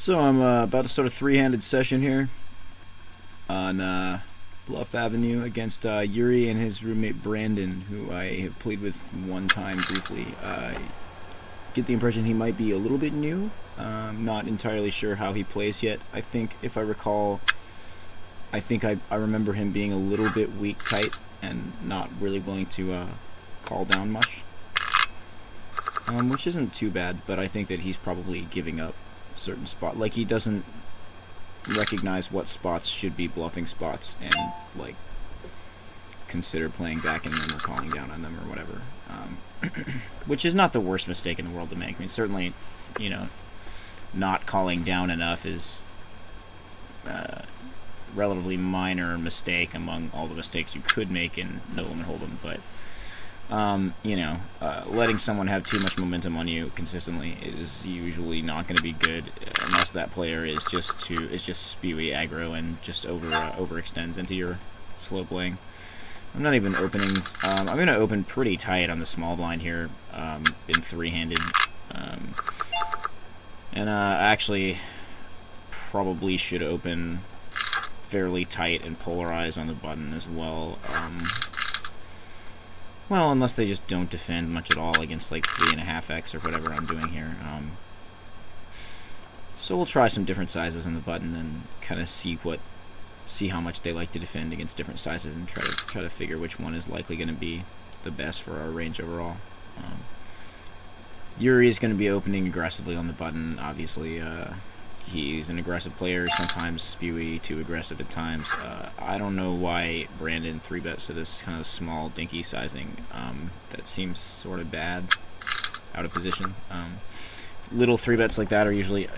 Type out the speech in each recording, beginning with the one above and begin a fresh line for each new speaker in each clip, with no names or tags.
So I'm about to start a three-handed session here on Bluff Avenue against Yuri and his roommate Brandon, who I have played with one time briefly. Get the impression he might be a little bit new. Not entirely sure how he plays yet. I think, if I recall, I remember him being a little bit weak tight and not really willing to call down much. Which isn't too bad, but I think that he's probably giving up certain spot, like he doesn't recognize what spots should be bluffing spots and like consider playing back in them or calling down on them or whatever, which is not the worst mistake in the world to make. I mean, certainly, you know, not calling down enough is relatively minor mistake among all the mistakes you could make in no limit hold'em, but you know, letting someone have too much momentum on you consistently is usually not going to be good unless that player is just spewy aggro and just overextends into your slow playing. I'm not even opening. I'm going to open pretty tight on the small blind here, in three-handed, and actually probably should open fairly tight and polarized on the button as well. Well, unless they just don't defend much at all against like 3.5x or whatever I'm doing here. So we'll try some different sizes on the button and kind of see how much they like to defend against different sizes and try to figure which one is likely going to be the best for our range overall. Yuri is going to be opening aggressively on the button, obviously. He's an aggressive player, sometimes spewy, too aggressive at times. I don't know why Brandon 3-bets to this kind of small, dinky sizing. That seems sort of bad, out of position. Little 3-bets like that are usually,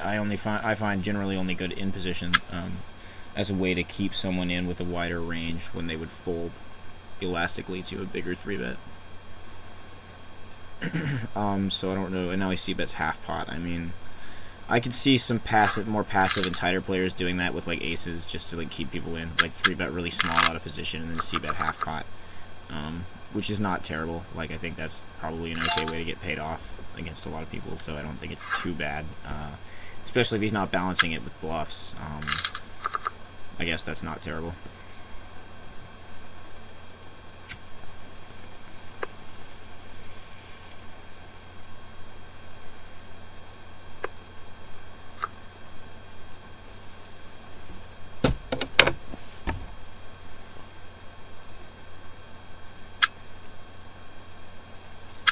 I find generally only good in position, as a way to keep someone in with a wider range when they would fold elastically to a bigger 3-bet. So I don't know, and now I see bets half pot. I mean, I could see some more passive and tighter players doing that with like aces just to like keep people in, like 3-bet really small out of position and then c-bet half pot, which is not terrible. Like, I think that's probably an okay way to get paid off against a lot of people, so I don't think it's too bad, especially if he's not balancing it with bluffs. I guess that's not terrible.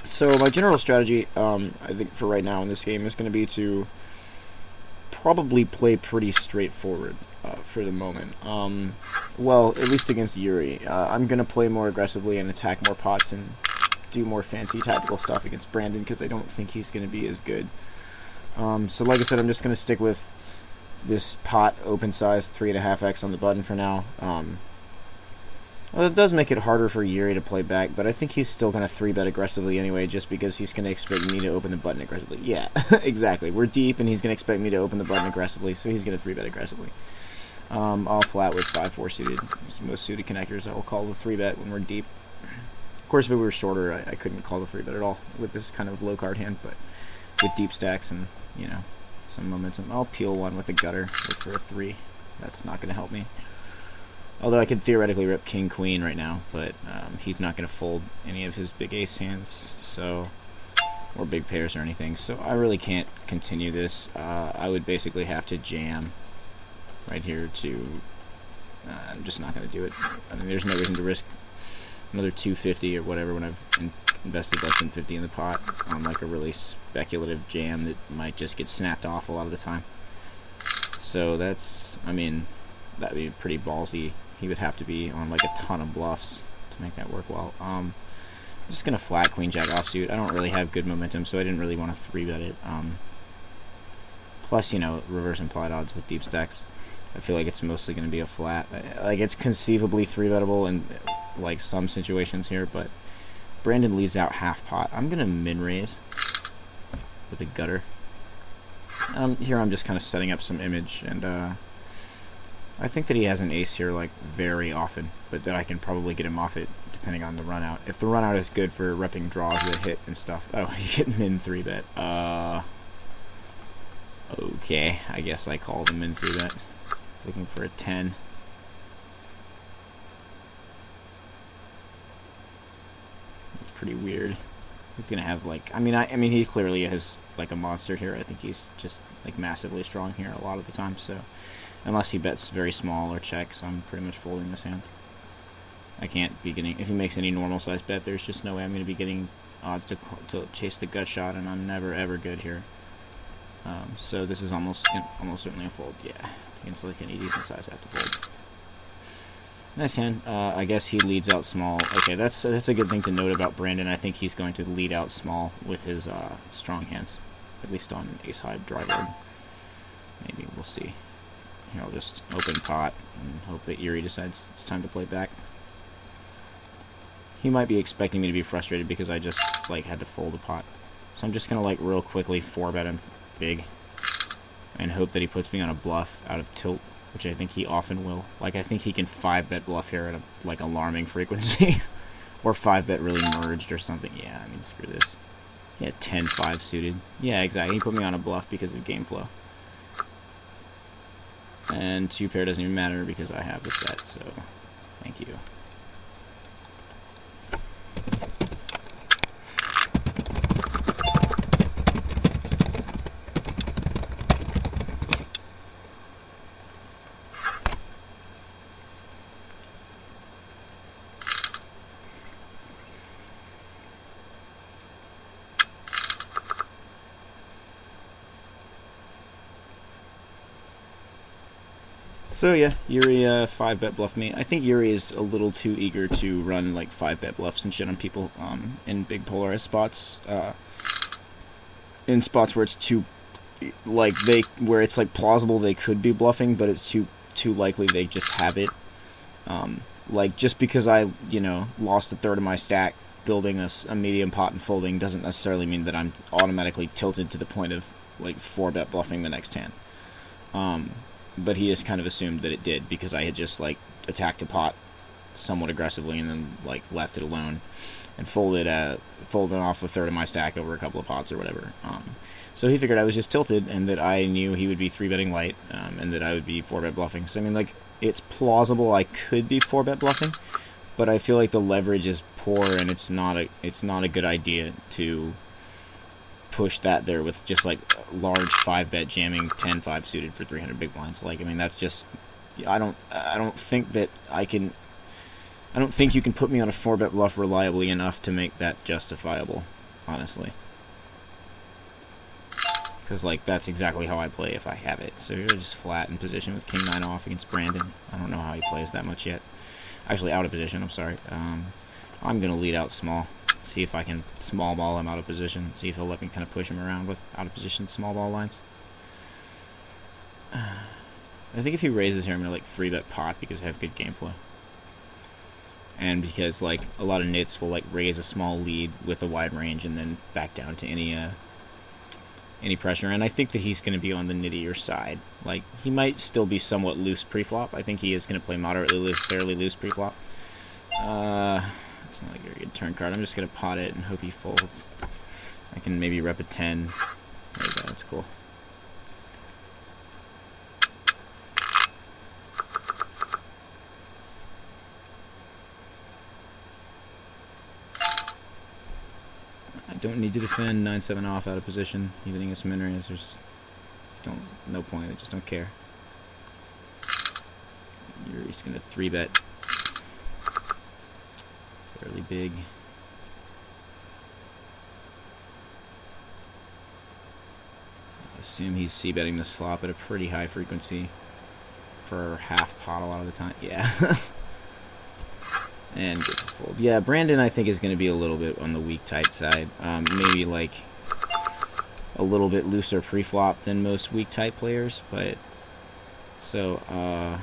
So my general strategy, I think for right now in this game, is going to be to probably play pretty straightforward for the moment. Well, at least against Yuri. I'm going to play more aggressively and attack more pots and do more fancy tactical stuff against Brandon because I don't think he's going to be as good. So like I said, I'm just going to stick with this pot open size 3.5x on the button for now. Well, it does make it harder for Yuri to play back, but I think he's still going to 3-bet aggressively anyway, just because he's going to expect me to open the button aggressively. Yeah, exactly. We're deep, and he's going to expect me to open the button aggressively, so he's going to 3-bet aggressively. I'll flat with 5-4 suited. It's most suited connectors. I will call the 3-bet when we're deep. Of course, if we were shorter, I couldn't call the 3-bet at all with this kind of low card hand, but with deep stacks and, you know, some momentum. I'll peel one with a gutter, look for a 3. That's not going to help me. Although I could theoretically rip king-queen right now, but he's not going to fold any of his big ace hands, so, or big pairs or anything, so I really can't continue this. I would basically have to jam right here to, I'm just not going to do it. I mean, there's no reason to risk another 250 or whatever when I've invested less than 50 in the pot on like a really speculative jam that might just get snapped off a lot of the time. So that's, I mean, that'd be pretty ballsy. He would have to be on like a ton of bluffs to make that work well. I'm just going to flat queen jack offsuit. I don't really have good momentum, so I didn't really want to 3-bet it. Plus, you know, reverse implied odds with deep stacks. I feel like it's mostly going to be a flat. Like, it's conceivably 3-bettable in like some situations here, but Brandon leads out half pot. I'm going to min raise with a gutter. Here I'm just kind of setting up some image, and I think that he has an ace here like very often, but that I can probably get him off it depending on the run out. If the run out is good for repping draws that hit and stuff. Oh, he hit min 3-bet. Okay. Okay, I guess I called him in through that. Looking for a 10. It's pretty weird. He's gonna have like, I mean he clearly is like a monster here. I think he's just like massively strong here a lot of the time. So unless he bets very small or checks, I'm pretty much folding this hand. I can't be getting, if he makes any normal size bet, there's just no way I'm gonna be getting odds to chase the gut shot, and I'm never ever good here. So this is almost certainly a fold. Yeah, against like any decent size, I have to fold. Nice hand. I guess he leads out small. Okay, that's a good thing to note about Brandon. I think he's going to lead out small with his strong hands, at least on ace high dry board. Maybe we'll see. Here, I'll just open pot and hope that Yuri decides it's time to play back. He might be expecting me to be frustrated because I just like had to fold a pot, so I'm just gonna like real quickly 4-bet him big and hope that he puts me on a bluff out of tilt, which I think he often will. Like, I think he can 5-bet bluff here at a, like, alarming frequency. Or 5-bet really merged or something. Yeah, I mean, screw this. Yeah, 10-5 suited. Yeah, exactly. He put me on a bluff because of game flow. And 2-pair doesn't even matter because I have the set, so thank you. So yeah, Yuri 5-bet bluffed me. I think Yuri is a little too eager to run like 5-bet bluffs and shit on people in big polarized spots. In spots where it's too, like where it's like plausible they could be bluffing, but it's too likely they just have it. Like just because I lost a third of my stack building a medium pot and folding doesn't necessarily mean that I'm automatically tilted to the point of like 4-bet bluffing the next hand. But he just kind of assumed that it did because I had just like attacked a pot somewhat aggressively and then like left it alone and folded off a third of my stack over a couple of pots or whatever. So he figured I was just tilted and that I knew he would be 3-betting light and that I would be 4-bet bluffing. So I mean, like, it's plausible I could be 4-bet bluffing, but I feel like the leverage is poor and it's not a good idea to push that there with just like large 5-bet jamming 10-5 suited for 300 big blinds. Like, I mean, that's just, I don't think that I don't think you can put me on a 4-bet bluff reliably enough to make that justifiable, honestly. Because like that's exactly how I play if I have it. So you're just flat in position with King 9 off against Brandon. I don't know how he plays that much yet. Actually, out of position. I'm sorry. I'm gonna lead out small. See if I can small ball him out of position. See if he'll let me kind of push him around with out of position small ball lines. I think if he raises here, I'm gonna like 3-bet pot because I have good game flow, and because like a lot of nits will like raise a small lead with a wide range and then back down to any pressure. And I think that he's gonna be on the nittier side. Like, he might still be somewhat loose pre-flop. I think he is gonna play moderately loose, fairly loose pre-flop. It's not a very good turn card. I'm just going to pot it and hope he folds. I can maybe rep a 10. There we go, that's cool. I don't need to defend 9-7 off out of position, even against min range. There's no point, I just don't care. Yuri's going to 3-bet. Fairly big. I assume he's c-betting this flop at a pretty high frequency for half pot a lot of the time. Yeah. And gets a fold. Yeah, Brandon I think is going to be a little bit on the weak tight side. Maybe like a little bit looser pre-flop than most weak tight players, but so I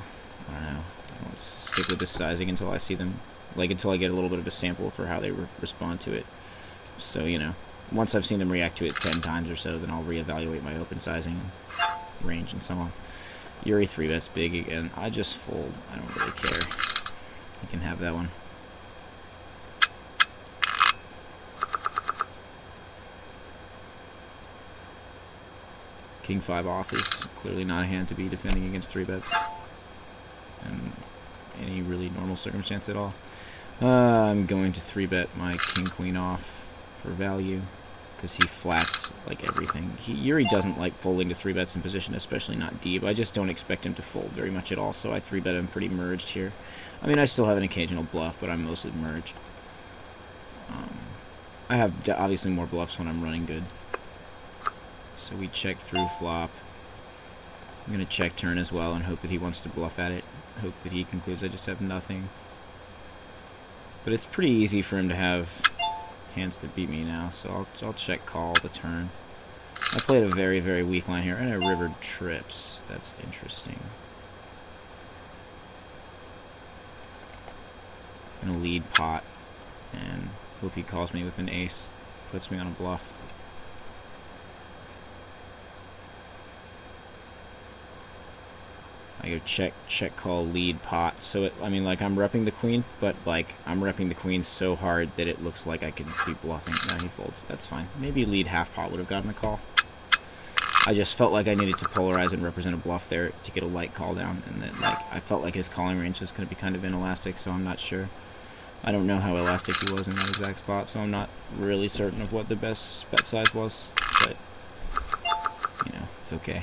don't know. I'll stick with this sizing until I see them. Like, until I get a little bit of a sample for how they respond to it. So, once I've seen them react to it 10 times or so, then I'll reevaluate my open sizing and range and so on. Yuri 3-bets big again. I just fold. I don't really care. You can have that one. King 5 off is clearly not a hand to be defending against 3-bets in any really normal circumstance at all. I'm going to 3-bet my King Queen off for value because he flats like everything. Yuri doesn't like folding to 3-bets in position, especially not deep. I just don't expect him to fold very much at all, so I 3-bet him pretty merged here. I mean, I still have an occasional bluff, but I'm mostly merged. I have obviously more bluffs when I'm running good. So we check through flop. I'm going to check turn as well and hope that he wants to bluff at it. Hope that he concludes I just have nothing. But it's pretty easy for him to have hands that beat me now, so I'll check call the turn. I played a very, very weak line here, and I rivered trips. That's interesting. I'm going to lead pot, and hope he calls me with an ace. Puts me on a bluff. I go check, call, lead, pot. So, I mean, like, I'm repping the queen, but, like, I'm repping the queen so hard that it looks like I could be bluffing. Now he folds. That's fine. Maybe lead half pot would have gotten the call. I just felt like I needed to polarize and represent a bluff there to get a light call down, and then, like, I felt like his calling range was going to be kind of inelastic, so I'm not sure. I don't know how elastic he was in that exact spot, so I'm not really certain of what the best bet size was, but, you know, it's okay.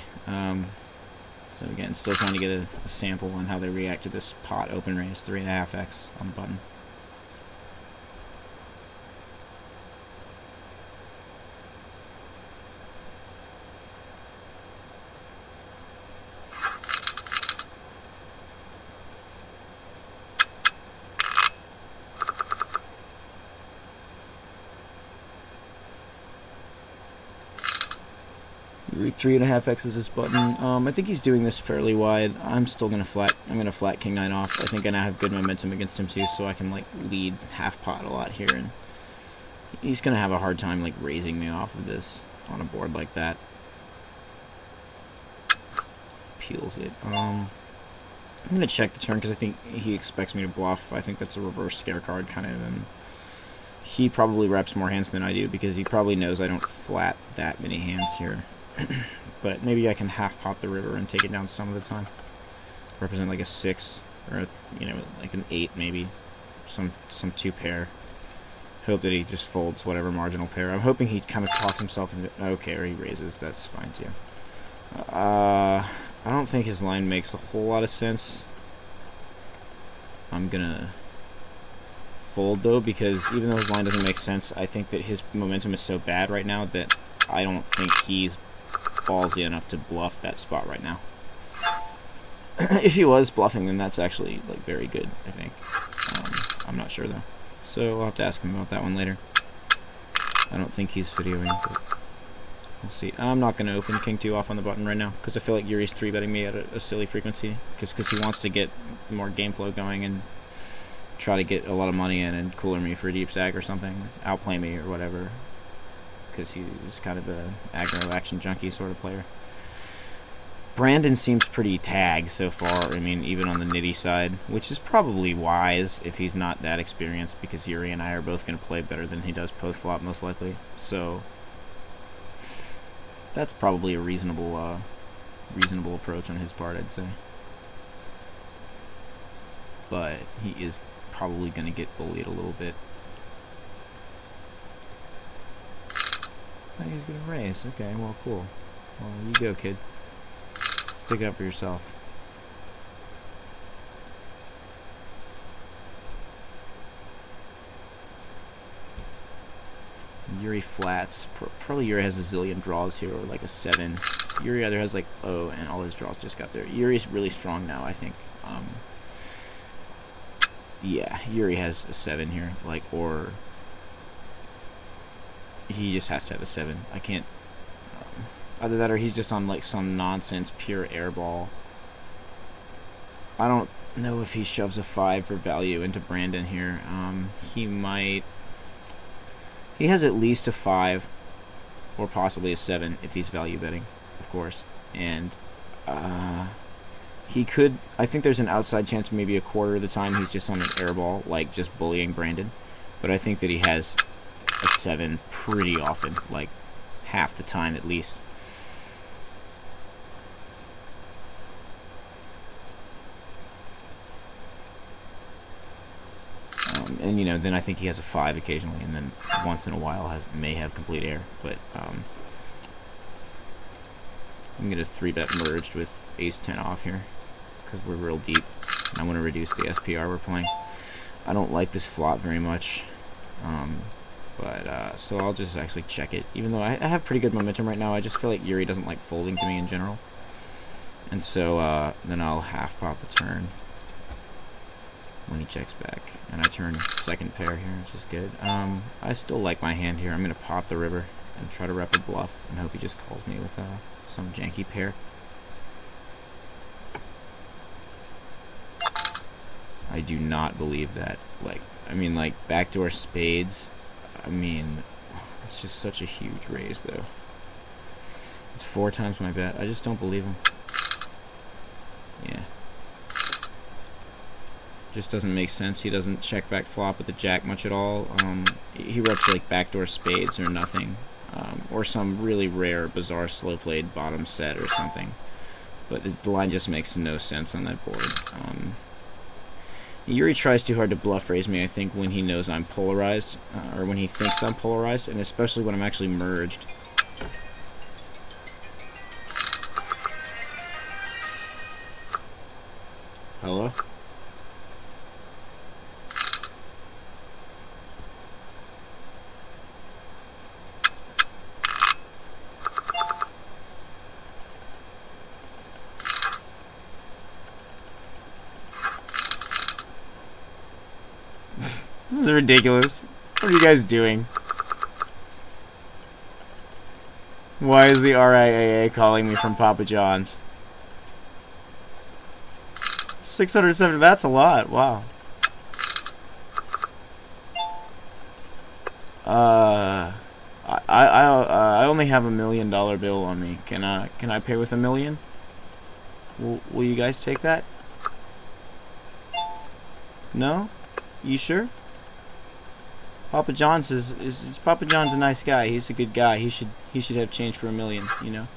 So again, still trying to get a sample on how they react to this pot open raise, 3.5x on the button. Yuri 3.5x is this button. I think he's doing this fairly wide. I'm still gonna flat. I'm gonna flat King 9 off. I think I now have good momentum against him too, so I can like lead half pot a lot here, and he's gonna have a hard time like raising me off of this on a board like that. Peels it. I'm gonna check the turn because I think he expects me to bluff. I think that's a reverse scare card kind of, and he probably reps more hands than I do because he probably knows I don't flat that many hands here. But maybe I can half pot the river and take it down some of the time. Represent like a 6 or a, you know, like an 8 maybe, some 2 pair. Hope that he just folds whatever marginal pair. I'm hoping he kind of talks himself into, okay, or he raises. That's fine too. I don't think his line makes a whole lot of sense. I'm gonna fold though, because even though his line doesn't make sense, I think that his momentum is so bad right now that I don't think he's ballsy enough to bluff that spot right now. If he was bluffing, then that's actually like very good, I think. I'm not sure though, so I'll have to ask him about that one later. I don't think he's videoing, but we'll see. I'm not going to open King 2 off on the button right now because I feel like Yuri's 3-betting me at a silly frequency, because he wants to get more game flow going and try to get a lot of money in and cooler me for a deep stack or something, outplay me or whatever, because he's kind of a aggro action junkie sort of player. Brandon seems pretty tag so far, I mean, even on the nitty side, which is probably wise if he's not that experienced, because Yuri and I are both going to play better than he does post-flop, most likely. So that's probably a reasonable approach on his part, I'd say. But he is probably going to get bullied a little bit. Oh, he's going to raise. Okay, well, cool. Well, you go, kid. Stick up for yourself. Yuri flats. Probably Yuri has a zillion draws here, or like a 7. Yuri either has like, oh, and all his draws just got there. Yuri's really strong now, I think. Yeah, Yuri has a 7 here, like, or he just has to have a 7. I can't. Either that or he's just on like some nonsense pure airball. I don't know if he shoves a 5 for value into Brandon here. He might. He has at least a 5 or possibly a 7 if he's value betting, of course. And he could. I think there's an outside chance maybe a quarter of the time he's just on an airball, like just bullying Brandon. But I think that he has a 7 pretty often, like half the time at least. And you know, then I think he has a 5 occasionally, and then once in a while may have complete air. But I'm gonna 3-bet merged with ace-10 off here because we're real deep. And I want to reduce the SPR we're playing. I don't like this flop very much, so I'll just actually check it. Even though I have pretty good momentum right now, I just feel like Yuri doesn't like folding to me in general. And so then I'll half pot the turn when he checks back, and I turn second pair here, which is good. I still like my hand here. I'm gonna pop the river and try to rep a bluff and hope he just calls me with some janky pair. I do not believe that. Like, I mean, like backdoor spades. I mean, it's just such a huge raise, though. It's 4 times my bet. I just don't believe him. Yeah. Just doesn't make sense. He doesn't check back flop with the jack much at all. He reps like backdoor spades or nothing, or some really rare, bizarre slow played bottom set or something. But the line just makes no sense on that board. Yuri tries too hard to bluff raise me, I think, when he knows I'm polarized, or when he thinks I'm polarized, and especially when I'm actually merged. Hello? This is ridiculous. What are you guys doing? Why is the RIAA calling me from Papa John's? 670, that's a lot. Wow. I only have $1 million bill on me. Can I pay with $1 million? Will you guys take that? No? You sure? Papa John's is Papa John's a nice guy. He's a good guy. He should have change for $1 million, you know.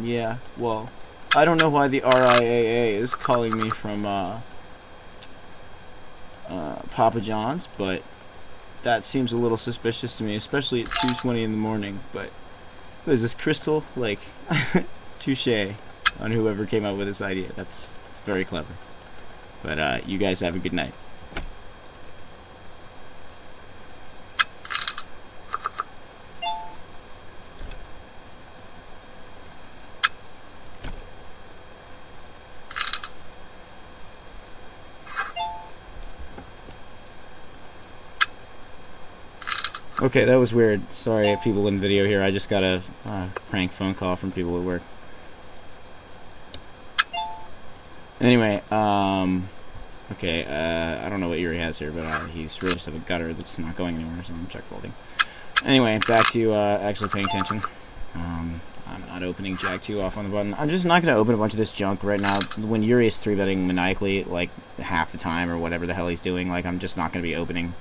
Yeah. Well, I don't know why the RIAA is calling me from Papa John's, but that seems a little suspicious to me, especially at 2:20 in the morning. But what is this, Crystal? Like, touche on whoever came up with this idea. It's very clever. But you guys have a good night. Okay, that was weird. Sorry, people in the video here. I just got a prank phone call from people at work. Anyway, okay, I don't know what Yuri has here, but he's really just have a gutter that's not going anywhere, so I'm check folding. Anyway, back to actually paying attention. I'm not opening Jack 2 off on the button. I'm just not going to open a bunch of this junk right now. When Yuri is 3-betting maniacally, like, half the time or whatever the hell he's doing, like, I'm just not going to be opening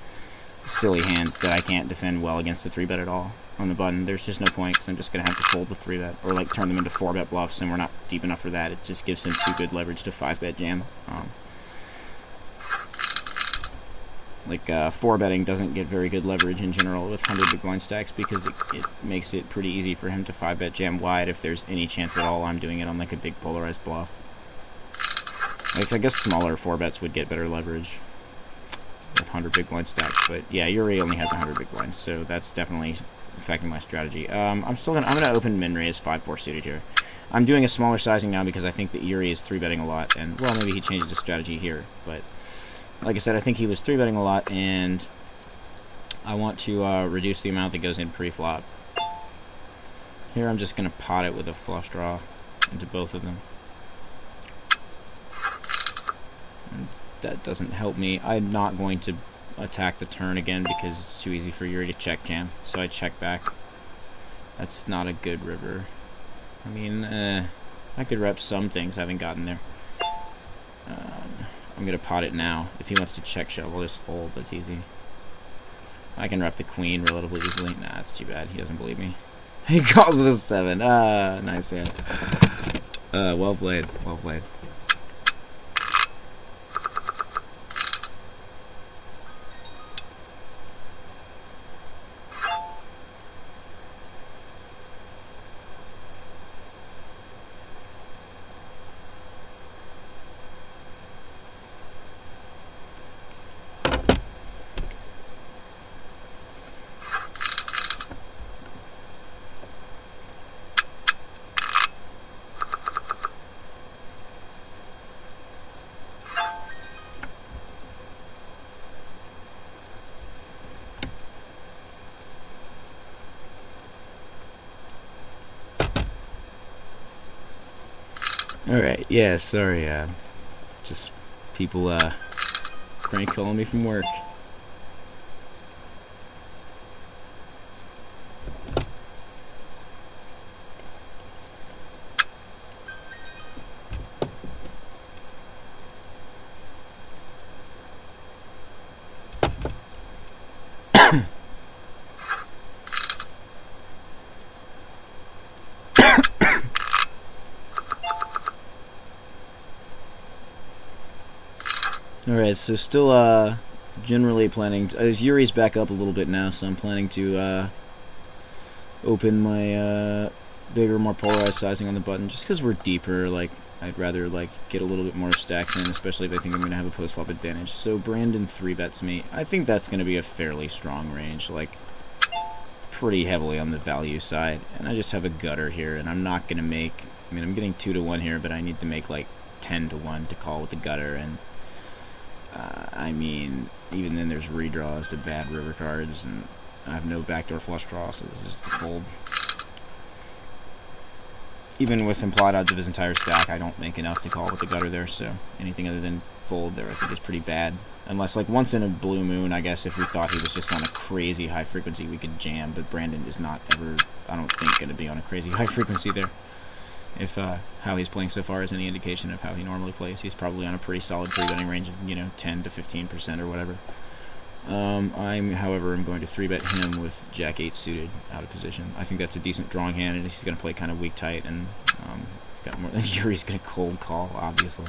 silly hands that I can't defend well against the 3-bet at all on the button. There's just no point, because I'm just going to have to fold the 3-bet, or like turn them into 4-bet bluffs, and we're not deep enough for that. It just gives him too good leverage to 5-bet jam. Like 4-betting doesn't get very good leverage in general with 100 big blind stacks, because it makes it pretty easy for him to 5-bet jam wide if there's any chance at all I'm doing it on like a big polarized bluff. Like, I guess smaller 4-bets would get better leverage with 100 big blind stacks, but yeah, Yuri only has 100 big blinds, so that's definitely affecting my strategy. I'm gonna open min raise 5-4 suited here. I'm doing a smaller sizing now because I think that Yuri is 3-betting a lot, and well, maybe he changes his strategy here, but like I said, I think he was 3-betting a lot, and I want to reduce the amount that goes in pre-flop. Here I'm just gonna pot it with a flush draw into both of them. That doesn't help me. I'm not going to attack the turn again because it's too easy for Yuri to check jam, so I check back. That's not a good river. I mean, I could rep some things, I haven't gotten there. I'm gonna pot it now. If he wants to check shove, I'll just fold, that's easy. I can rep the queen relatively easily. Nah, that's too bad, he doesn't believe me. He calls with a 7. Nice hand. Well played, well played. Alright, yeah, sorry, just people, prank calling me from work. Alright, so still, generally planning to, as Yuri's back up a little bit now, so I'm planning to, open my, bigger, more polarized sizing on the button, just because we're deeper. Like, I'd rather, like, get a little bit more stacks in, especially if I think I'm going to have a post-flop advantage. So Brandon 3-bets me. I think that's going to be a fairly strong range, like, pretty heavily on the value side. And I just have a gutter here, and I'm not going to make, I mean, I'm getting 2-1 here, but I need to make, like, 10-1 to call with the gutter, and I mean, even then there's redraws to bad river cards, and I have no backdoor flush draw, so this is just a fold. Even with implied odds of his entire stack, I don't make enough to call with the gutter there, so anything other than fold there I think is pretty bad. Unless, like, once in a blue moon, I guess if we thought he was just on a crazy high frequency, we could jam, but Brandon is not ever, I don't think, going to be on a crazy high frequency there. If how he's playing so far is any indication of how he normally plays, he's probably on a pretty solid 3-betting range of, you know, 10 to 15% or whatever. However, I'm going to 3-bet him with Jack-8 suited out of position. I think that's a decent drawing hand, and he's going to play kind of weak tight, and got more than Yuri's going to cold call, obviously.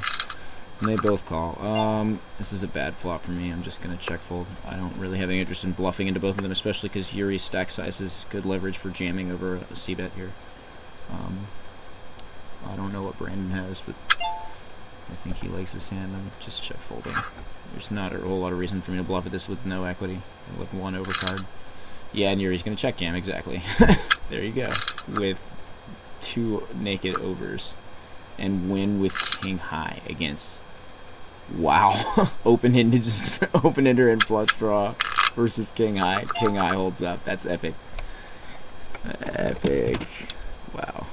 And they both call. This is a bad flop for me. I'm just going to check fold. I don't really have any interest in bluffing into both of them, especially because Yuri's stack size is good leverage for jamming over a c-bet here. I don't know what Brandon has, but I think he likes his hand. I'm just check folding. There's not a whole lot of reason for me to bluff at this with no equity, with 1 overcard. Yeah, and Yuri's going to check jam, exactly. There you go. With 2 naked overs. And win with king high against... Wow. Open-ender and flush draw versus king high. King high holds up. That's epic. Epic. Wow.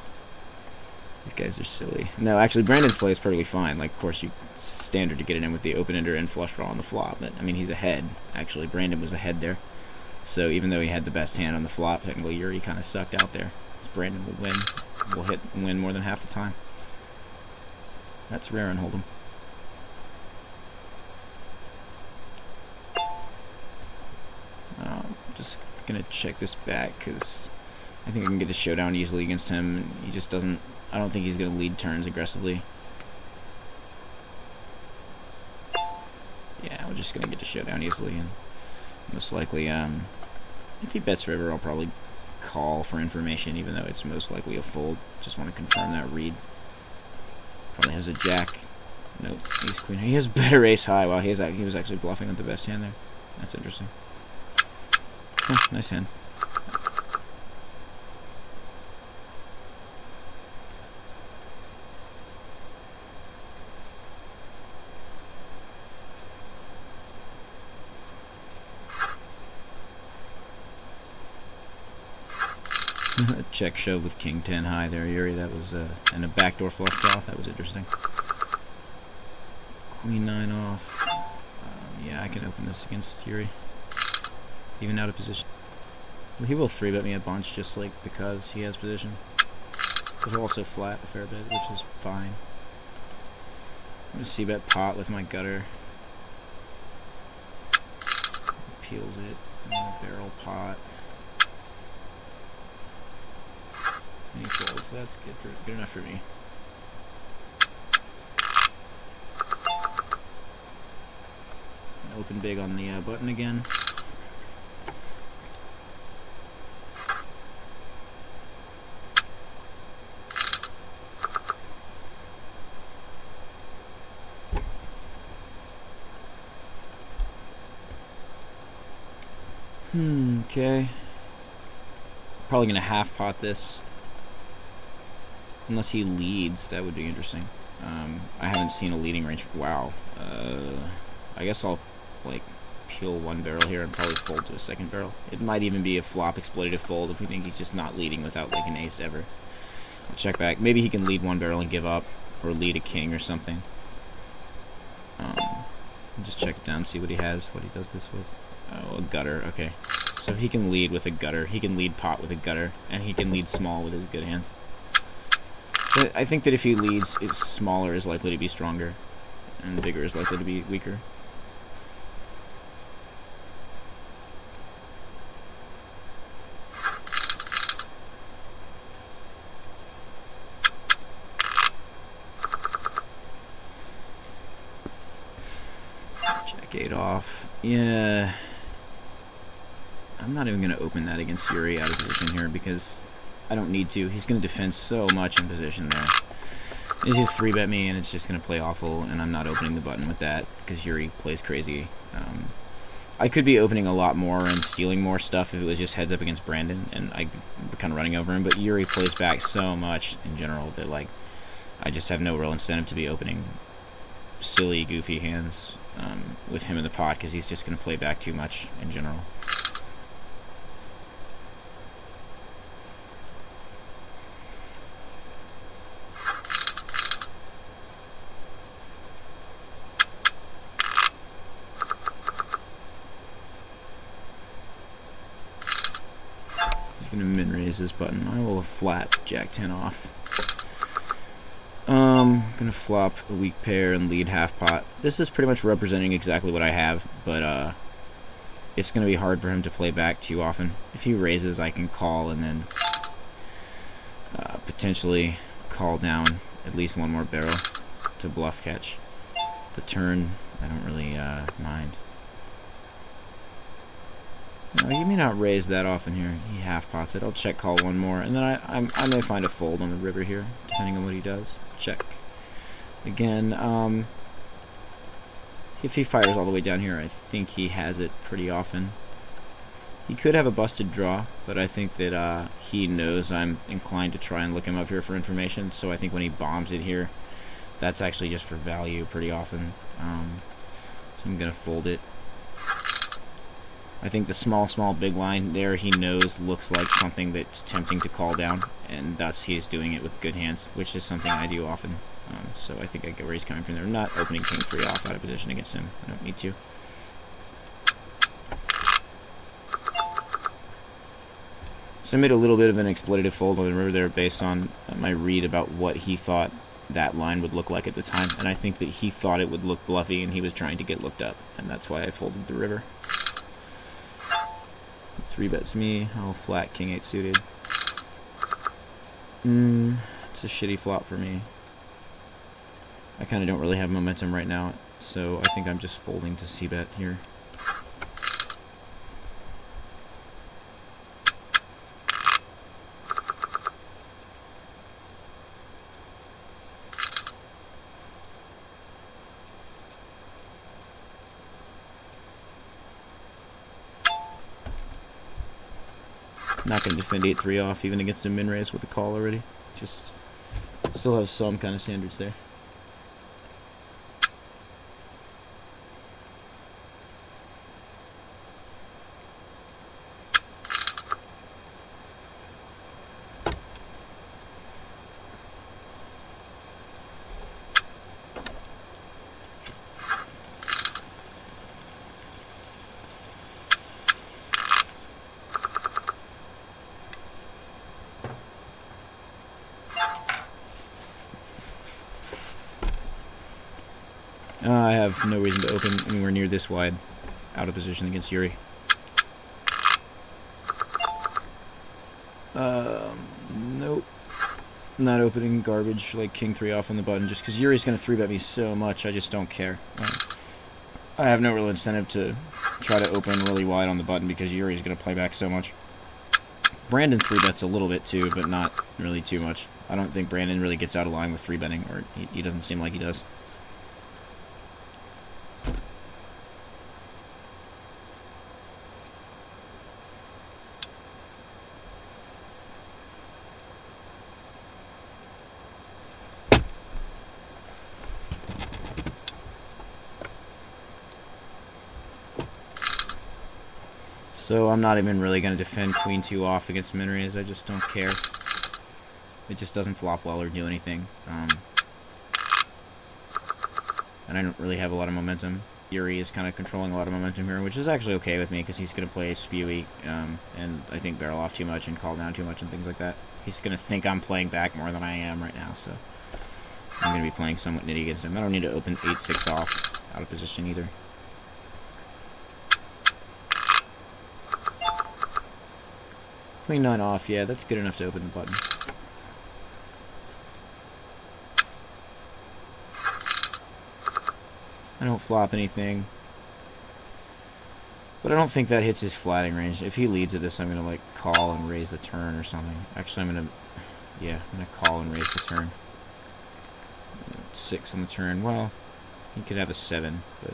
These guys are silly. No, actually, Brandon's play is perfectly fine. Like, of course, you standard to get it in with the open-ender and flush draw on the flop. But, I mean, he's ahead. Actually, Brandon was ahead there. So, even though he had the best hand on the flop, technically, Yuri kind of sucked out there. So Brandon will win. Will hit and win more than half the time. That's rare and Hold'em. I'm just going to check this back, because I think I can get a showdown easily against him. He just doesn't... I don't think he's going to lead turns aggressively. Yeah, we're just going to get a showdown easily, and most likely, if he bets river, I'll probably call for information, even though it's most likely a fold. Just want to confirm that read. Probably has a jack. Nope, ace queen. He has better ace high. Wow, he was actually bluffing with the best hand there. That's interesting. Huh, nice hand. Check shove with king 10 high there, Yuri. That was and a backdoor flush draw. That was interesting. Queen 9 off. Yeah, I can open this against Yuri, even out of position. Well, he will 3-bet me a bunch just like because he has position. But he'll also flat a fair bit, which is fine. I'm gonna c-bet pot with my gutter. Peels it. And then a barrel pot. And he folds. That's good enough for me. Open big on the button again. Okay. Probably gonna half pot this. Unless he leads, that would be interesting. I haven't seen a leading range. Wow. I guess I'll, like, peel 1 barrel here and probably fold to a 2nd barrel. It might even be a flop exploitative fold if we think he's just not leading without, like, an ace ever. I'll check back. Maybe he can lead 1 barrel and give up.
or lead a king or something. Just check it down, see what he has, what he does this with. Oh, a gutter, okay. So he can lead with a gutter, he can lead pot with a gutter, and he can lead small with his good hands. But I think that if he leads, smaller is likely to be stronger, and bigger is likely to be weaker. Jack 8 off. Yeah. I'm not even going to open that against Yuri out of position here because I don't need to. He's going to defend so much in position there. He's going to 3-bet me and it's just going to play awful, and I'm not opening the button with that because Yuri plays crazy. I could be opening a lot more and stealing more stuff if it was just heads up against Brandon and I kind of running over him, but Yuri plays back so much in general that like I just have no real incentive to be opening silly, goofy hands with him in the pot because he's just going to play back too much in general. Gonna min raise this button. I will flat Jack 10 off. Gonna flop a weak pair and lead half pot. This is pretty much representing exactly what I have, but it's gonna be hard for him to play back too often. If he raises, I can call and then potentially call down at least one more barrel to bluff catch. The turn, I don't really mind. No, you may not raise that often here. He half pots it. I'll check call one more, and then I may find a fold on the river here, depending on what he does. Check. Again, if he fires all the way down here, I think he has it pretty often. He could have a busted draw, but I think that he knows I'm inclined to try and look him up here for information, so I think when he bombs it here, that's actually just for value pretty often. So I'm going to fold it. I think the small, big line there he knows looks like something that's tempting to call down, and thus he's doing it with good hands, which is something I do often. So I think I get where he's coming from there. I'm not opening king 3 off out of position against him. I don't need to. So I made a little bit of an exploitative fold on the river there based on my read about what he thought that line would look like at the time, and I think that he thought it would look bluffy and he was trying to get looked up, and that's why I folded the river. 3-bets me, I'll flat king 8 suited. It's a shitty flop for me. I kind of don't really have momentum right now, so I think I'm just folding to c-bet here. Not going to defend 8-3 off even against a min raise with a call already. Just still have some kind of standards there. I have no reason to open anywhere near this wide out of position against Yuri. Nope. Not opening garbage like king 3 off on the button just because Yuri's going to 3-bet me so much, I just don't care. I have no real incentive to try to open really wide on the button because Yuri's going to play back so much. Brandon 3-bets a little bit too, but not really too much. I don't think Brandon really gets out of line with 3-betting, or he doesn't seem like he does. So I'm not even really going to defend queen 2 off against min raise. I just don't care. It just doesn't flop well or do anything. and I don't really have a lot of momentum. Yuri is kind of controlling a lot of momentum here, which is actually okay with me because he's going to play Spewy, and I think barrel off too much and call down too much and things like that. He's going to think I'm playing back more than I am right now, so I'm going to be playing somewhat nitty against him. I don't need to open 8-6 off out of position either. Queen 9 off, yeah, that's good enough to open the button. I don't flop anything. But I don't think that hits his flatting range. If he leads at this, I'm going to, like, call and raise the turn or something. Actually, I'm going to... Yeah, I'm going to call and raise the turn. 6 on the turn. Well, he could have a 7, but...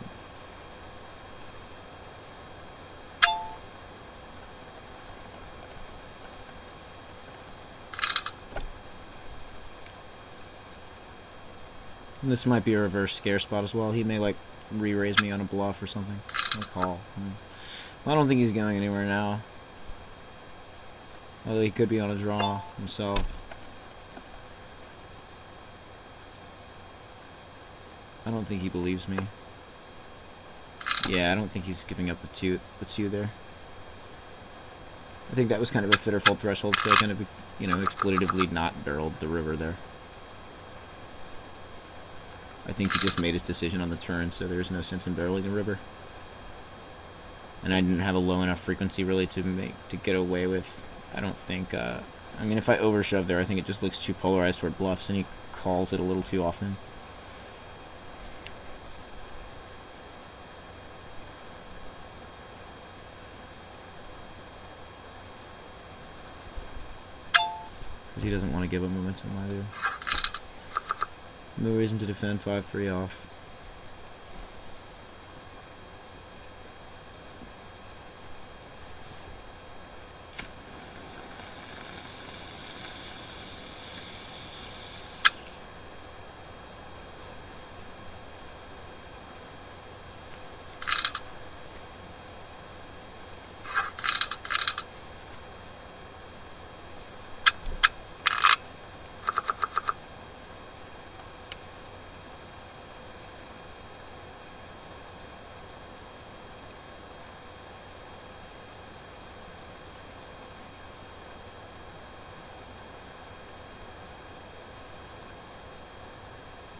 And this might be a reverse scare spot as well. He may, like, re-raise me on a bluff or something. I'll call. I don't think he's going anywhere now. Although he could be on a draw himself. I don't think he believes me. Yeah, I don't think he's giving up the two there. I think that was kind of a fit or fold threshold, so I kind of, you know, exploitatively not barreled the river there. I think he just made his decision on the turn, so there's no sense in barreling the river. And I didn't have a low enough frequency really to get away with. I don't think. I mean, if I overshove there, I think it just looks too polarized toward bluffs, and he calls it a little too often. Because he doesn't want to give up momentum either. No reason to defend 5-3 off.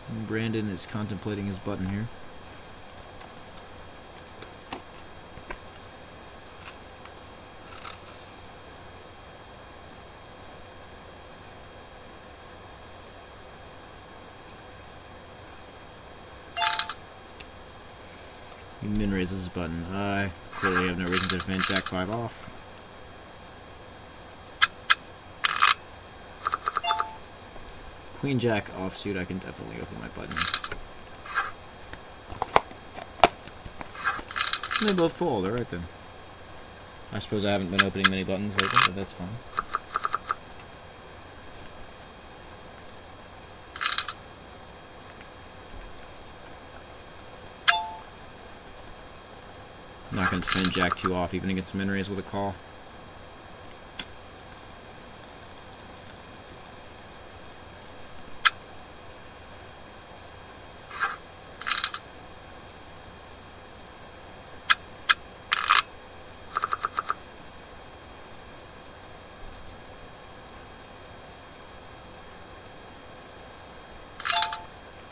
And Brandon is contemplating his button here. He min raises his button. I clearly have no reason to defend Jack 5 off. Queen Jack offsuit, I can definitely open my button. And they both fold, alright then. I suppose I haven't been opening many buttons lately, but that's fine. I'm not going to defend Jack 2 off, even against min raise with a call.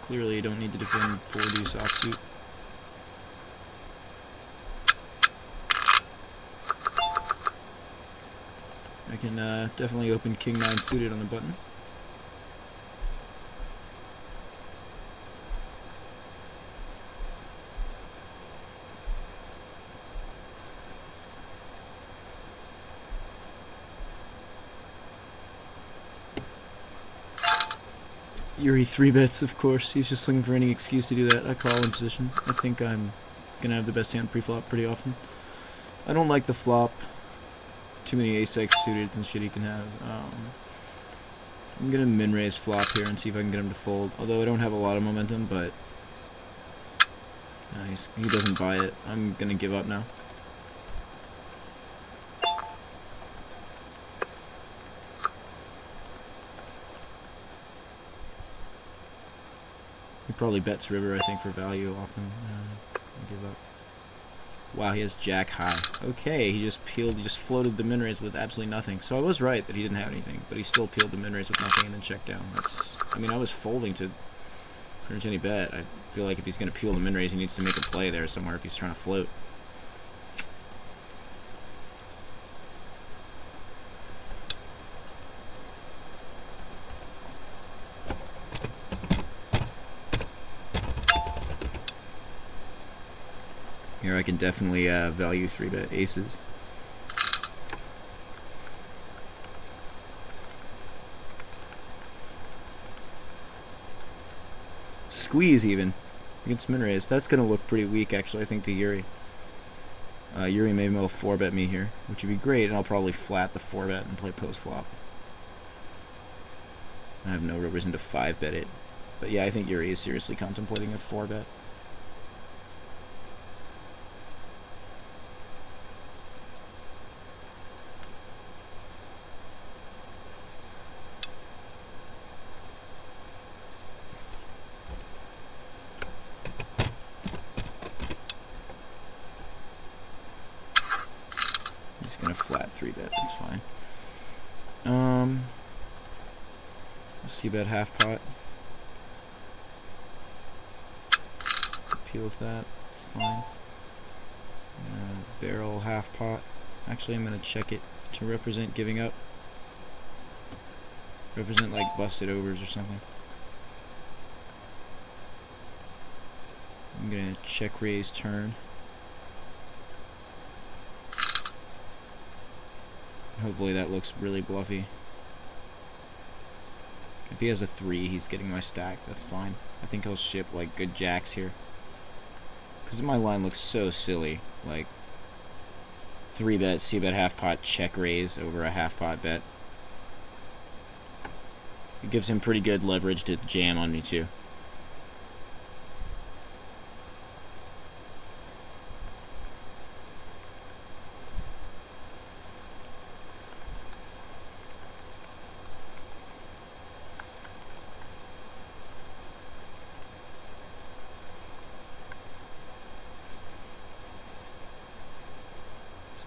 Clearly, you don't need to defend 4 deuce offsuit. I can definitely open King 9 suited on the button. Yuri 3-bets, of course. He's just looking for any excuse to do that. I call in position. I think I'm gonna have the best hand pre-flop pretty often. I don't like the flop. Too many ace-x suited and shit he can have. I'm gonna min-raise flop here and see if I can get him to fold. Although I don't have a lot of momentum, but he doesn't buy it. I'm gonna give up now. Probably bets river, I think, for value often. Give up. Wow, he has jack high. Okay, he just peeled, he just floated the min raise with absolutely nothing. So I was right that he didn't have anything, but he still peeled the min raise with nothing and then checked down. That's, I mean, I was folding to pretty much any bet. I feel like if he's going to peel the min raise, he needs to make a play there somewhere if he's trying to float. Here I can definitely value 3-bet aces. Squeeze even against min raise. That's going to look pretty weak actually, I think, to Yuri. Yuri may well 4-bet me here, which would be great, and I'll probably flat the 4-bet and play post flop. I have no real reason to 5-bet it. But yeah, I think Yuri is seriously contemplating a 4-bet. Gonna flat 3-bet, that's fine. C-bet half pot. Appeals that, it's fine. Barrel half pot. Actually, I'm gonna check it to represent giving up. Represent like busted overs or something. I'm gonna check raise turn. Hopefully that looks really bluffy. If he has a 3, he's getting my stack. That's fine. I think he'll ship like good jacks here. Because my line looks so silly. Like 3-bet, C-bet half pot, check raise over a half pot bet. It gives him pretty good leverage to jam on me too.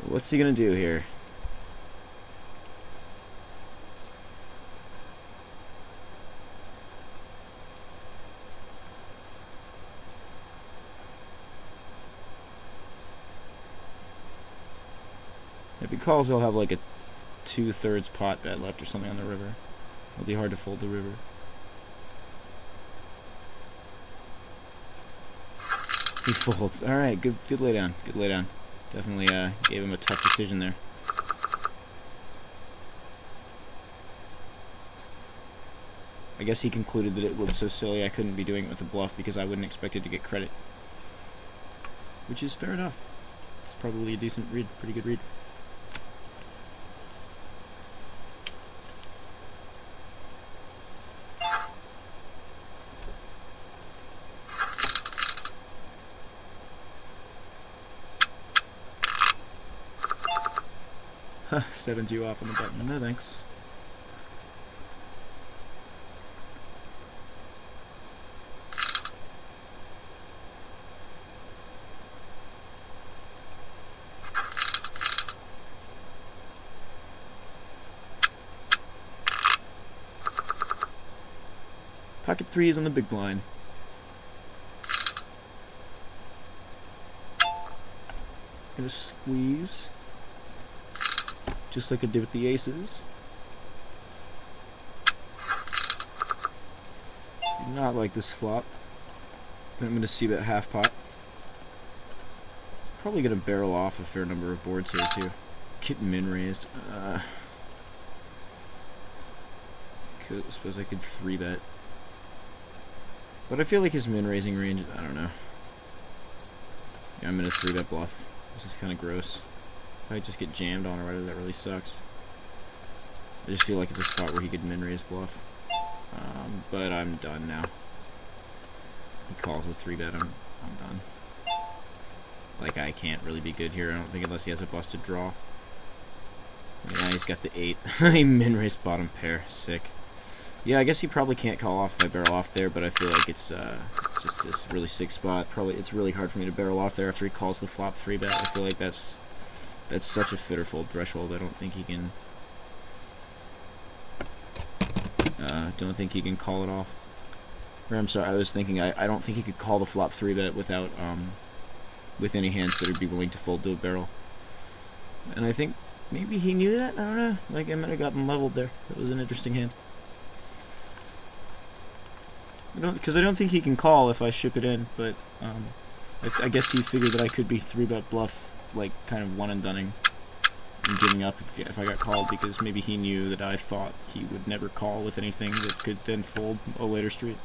What's he gonna do here? If he calls, he'll have like a 2/3 pot bet left or something on the river. It'll be hard to fold the river. He folds. Alright, good laydown. Good laydown. Definitely gave him a tough decision there. I guess he concluded that it looked so silly I couldn't be doing it with a bluff because I wouldn't expect it to get credit. Which is fair enough. It's probably a decent read, pretty good read. Sevens you off on the button. No thanks. Pocket 3 is on the big blind. Gonna squeeze. Just like I did with the aces. Do not like this flop. Then I'm gonna C-bet half pot. Probably gonna barrel off a fair number of boards here too. Get min raised. I suppose I could 3-bet. But I feel like his min raising range, I don't know. Yeah, I'm gonna 3-bet bluff. This is kinda gross. I just get jammed on already, that really sucks. I just feel like it's a spot where he could min-raise bluff. But I'm done now. He calls a 3-bet, I'm done. Like, I can't really be good here, I don't think, unless he has a busted draw. Yeah, he's got the 8. He min-raised bottom pair, sick. Yeah, I guess he probably can't call off if I barrel off there, but I feel like it's just this really sick spot. Probably it's really hard for me to barrel off there after he calls the flop 3-bet. I feel like that's such a fit or fold threshold. I don't think he can. Don't think he can call it off. Or I'm sorry, I was thinking I don't think he could call the flop 3-bet without with any hands that would be willing to fold to a barrel. And I think maybe he knew that. I don't know. Like I might have gotten leveled there. That was an interesting hand. Because I don't think he can call if I ship it in, but I guess he figured that I could be 3-bet bluff, like kind of one and doneing and giving up if I got called, because maybe he knew that I thought he would never call with anything that could then fold a later street.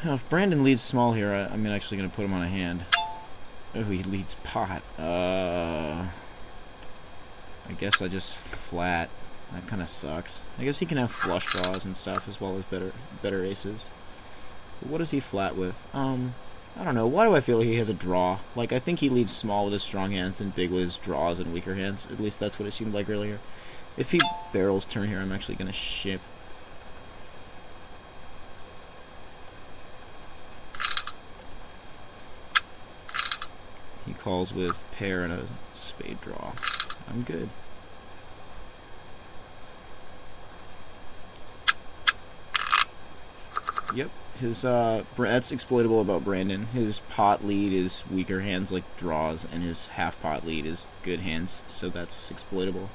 Now, if Brandon leads small here, I'm actually going to put him on a hand. Oh, he leads pot. I guess I just flat. That kind of sucks. I guess he can have flush draws and stuff as well as better aces. But what does he flat with? I don't know. Why do I feel he has a draw? Like, I think he leads small with his strong hands and big with his draws and weaker hands. At least that's what it seemed like earlier. If he barrels turn here, I'm actually going to ship. He calls with pair and a spade draw. I'm good. Yep, his that's exploitable about Brandon. His pot lead is weaker hands like draws, and his half pot lead is good hands, so that's exploitable.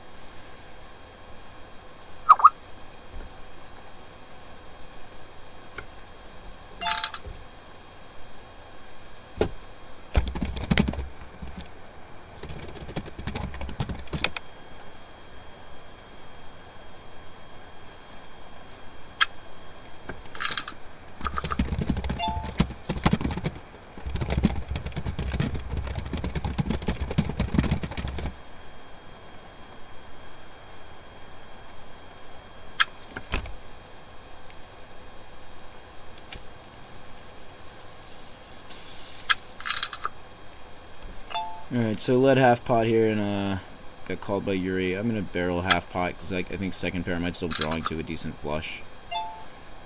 Alright, so led half pot here and got called by Yuri. I'm going to barrel half pot because I think second pair I might still drawing to a decent flush.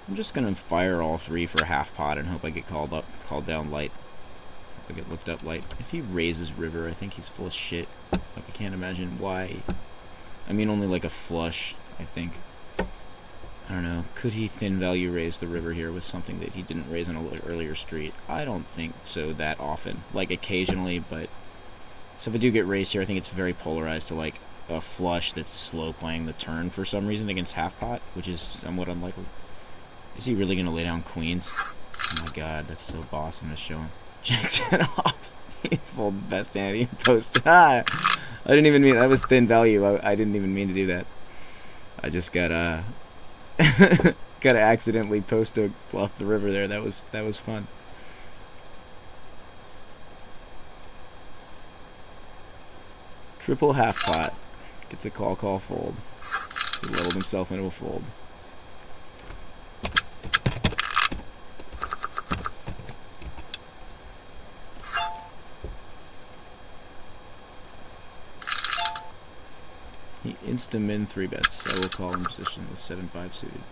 I'm just going to fire all three for half pot and hope I get called down light. Hope I get looked up light. If he raises river, I think he's full of shit. Like, I can't imagine why. I mean, only like a flush, I think. I don't know. Could he thin value raise the river here with something that he didn't raise on an earlier street? I don't think so that often. Like, occasionally, but... So if I do get raised here, I think it's very polarized to like a flush that's slow playing the turn for some reason against half pot, which is somewhat unlikely. Is he really gonna lay down queens? Oh my god, that's so boss. I'm gonna show him. Jack 10 off. He pulled the best hand. He posted. I didn't even mean that was thin value. I didn't even mean to do that. I just got got to accidentally post a bluff the river there. That was fun. Triple half pot. Gets a call fold. He leveled himself into a fold. He insta-min 3-bets. I will call in position with 7-5 suited.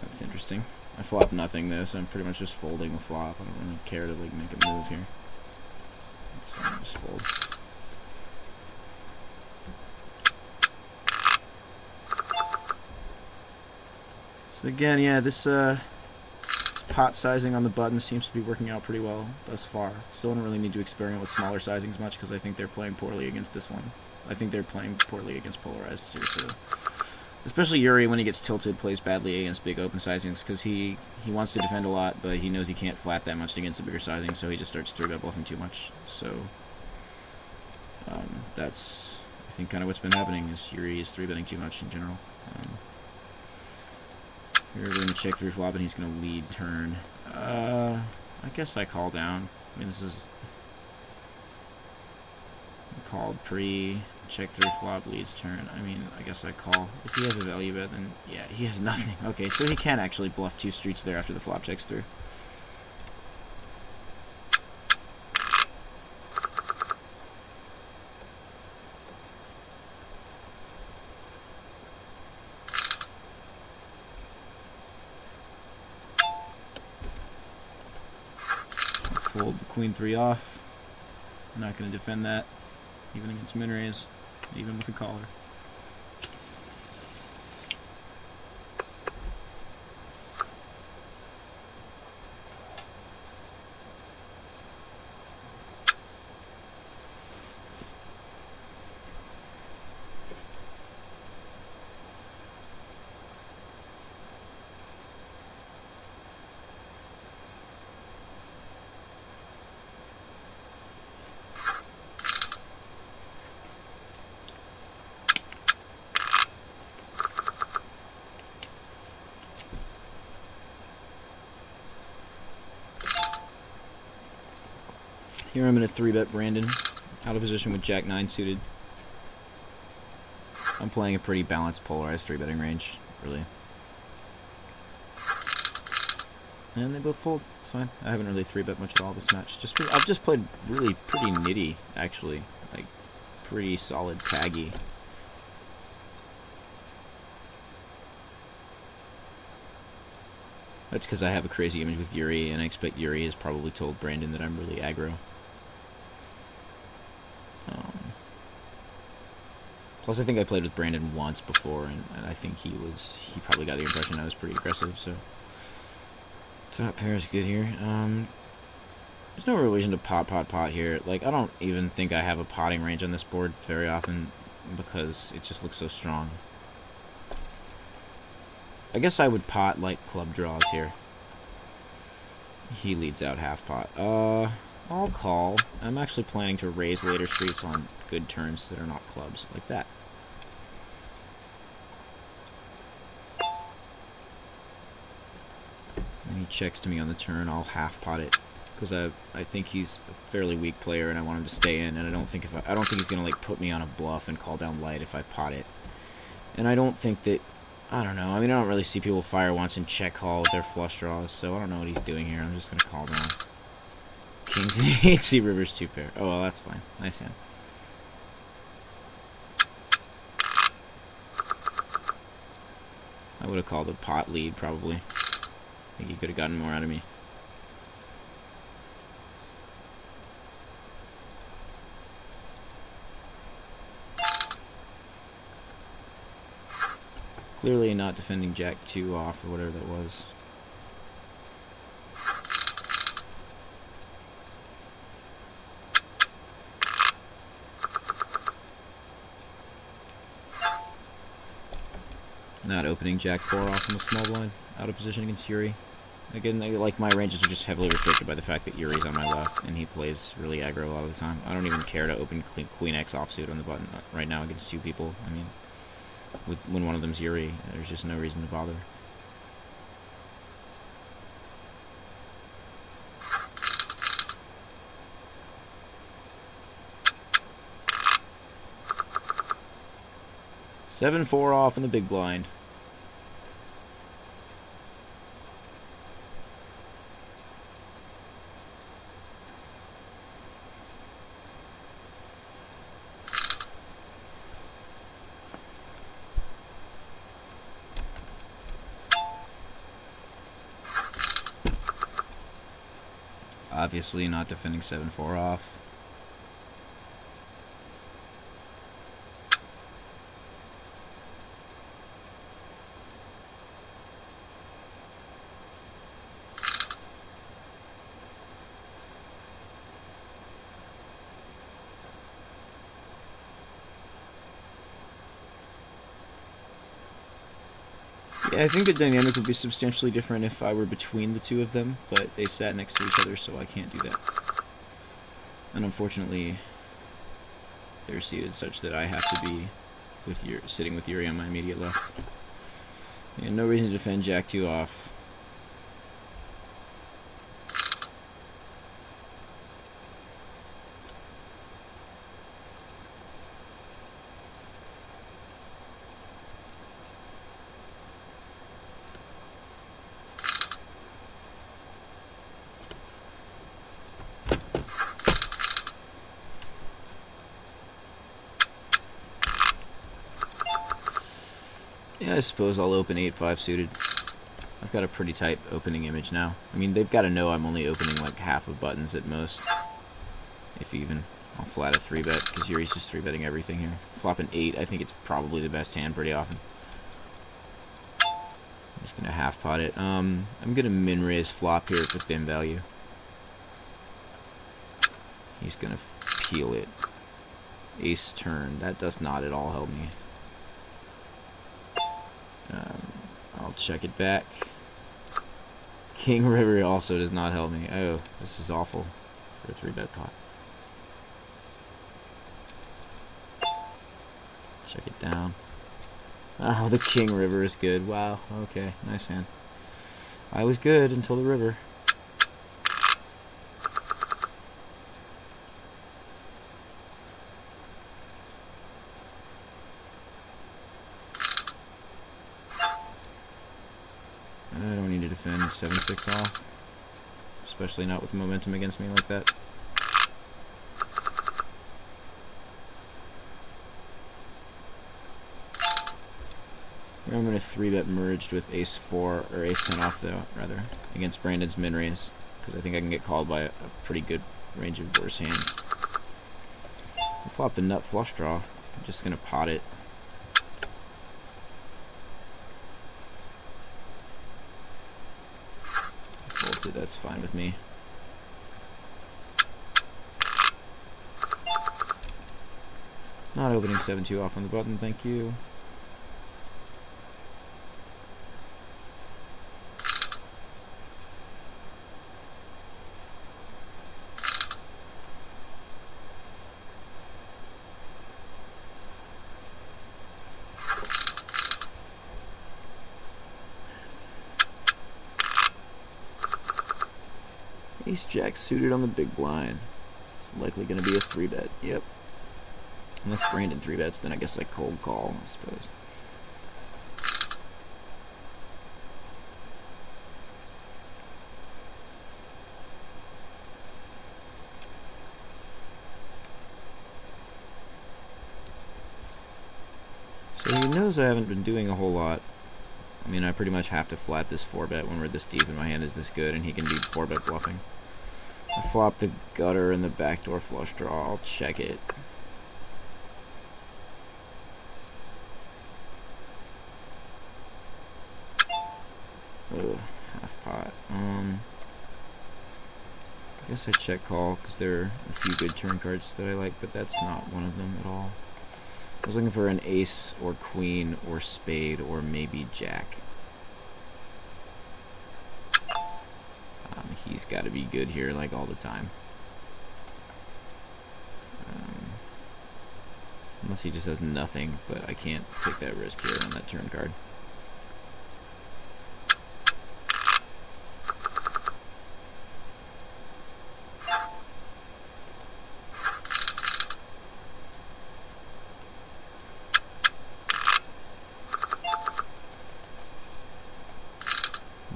That's interesting. I flop nothing though, so I'm pretty much just folding the flop. I don't really care to like make a move here. So I'll just fold. So again, yeah, this pot sizing on the button seems to be working out pretty well thus far. Still don't really need to experiment with smaller sizings much because I think they're playing poorly against this one. I think they're playing poorly against polarized seriously. Especially Yuri, when he gets tilted, plays badly against big open sizings because he wants to defend a lot, but he knows he can't flat that much against a bigger sizing, so he just starts 3-bet bluffing too much. So that's, I think, kind of what's been happening is Yuri is 3-betting too much in general. Here we're going to check through flop, and he's going to lead turn. I guess I call down. I mean, this is called pre check 3 flop leads turn. I mean, I guess I call. If he has a value bet, then yeah, he has nothing. Okay, so he can actually bluff 2 streets there after the flop checks through. Fold the queen 3 off. I'm not going to defend that, even against min raise, even with a caller. Here I'm going to 3-bet Brandon, out of position with Jack 9 suited. I'm playing a pretty balanced, polarized 3-betting range, really. And they both fold. It's fine. I haven't really 3-bet much at all this match. I've just played really pretty nitty, actually. Like, pretty solid taggy. That's because I have a crazy image with Yuri, and I expect Yuri has probably told Brandon that I'm really aggro. Plus, I think I played with Brandon once before, and I think he probably got the impression I was pretty aggressive, so... Top pair is good here. There's no real reason to pot here. Like, I don't even think I have a potting range on this board very often, because it just looks so strong. I guess I would pot, like, club draws here. He leads out half pot. I'll call. I'm actually planning to raise later streets on good turns that are not clubs, like that. And he checks to me on the turn. I'll half pot it because I think he's a fairly weak player and I want him to stay in. And I don't think he's gonna like put me on a bluff and call down light if I pot it. And I don't think that. I don't know. I mean, I don't really see people fire once and check call with their flush draws, so I don't know what he's doing here. I'm just gonna call down. Kings 8, C rivers 2 pair. Oh well, that's fine. Nice hand. I would have called a pot lead probably. I think he could have gotten more out of me. Clearly not defending Jack 2 off or whatever that was. Not opening Jack 4 off in the small blind, out of position against Yuri. Again, like my ranges are just heavily restricted by the fact that Yuri's on my left and he plays really aggro a lot of the time. I don't even care to open Queen X offsuit on the button right now against 2 people. I mean, when one of them's Yuri, there's just no reason to bother. Seven 4 off in the big blind. Obviously not defending 7-4 off. Yeah, I think the dynamic would be substantially different if I were between the two of them, but they sat next to each other, so I can't do that. And unfortunately, they're seated such that I have to be sitting with Yuri on my immediate left. And no reason to defend Jack 2 off. Yeah, I suppose I'll open 8-5 suited. I've got a pretty tight opening image now. I mean, they've got to know I'm only opening like half of buttons at most. If even. I'll flat a 3-bet, because Yuri's just 3-betting everything here. Flop an 8, I think it's probably the best hand pretty often. I'm just going to half pot it. I'm going to min-raise flop here for thin value. He's going to peel it. Ace turn. That does not at all help me. I'll check it back. King river also does not help me. Oh, this is awful for a 3-bet pot. Check it down. Oh, the king river is good. Wow. Okay, nice hand. I was good until the river. I don't need to defend 7-6 off. Especially not with momentum against me like that. I'm going to 3-bet merged with ace-4, or ace-10 off though, rather, against Brandon's min-raise. Because I think I can get called by a pretty good range of worse hands. I flop the nut flush draw. I'm just going to pot it. Fold it, that's fine with me. Not opening 7-2 off on the button, thank you. Ace jack suited on the big blind. It's likely going to be a 3-bet. Yep. Unless Brandon 3-bets, then I guess I cold call, I suppose. So he knows I haven't been doing a whole lot. I mean, I pretty much have to flat this 4-bet when we're this deep and my hand is this good, and he can be 4-bet bluffing. I flop the gutter and the backdoor flush draw. I'll check it. Ugh, half pot. I guess I check call because there are a few good turn cards that I like, but that's not one of them at all. I was looking for an ace or queen or spade or maybe jack. He's got to be good here like all the time. Unless he just has nothing, but I can't take that risk here on that turn card.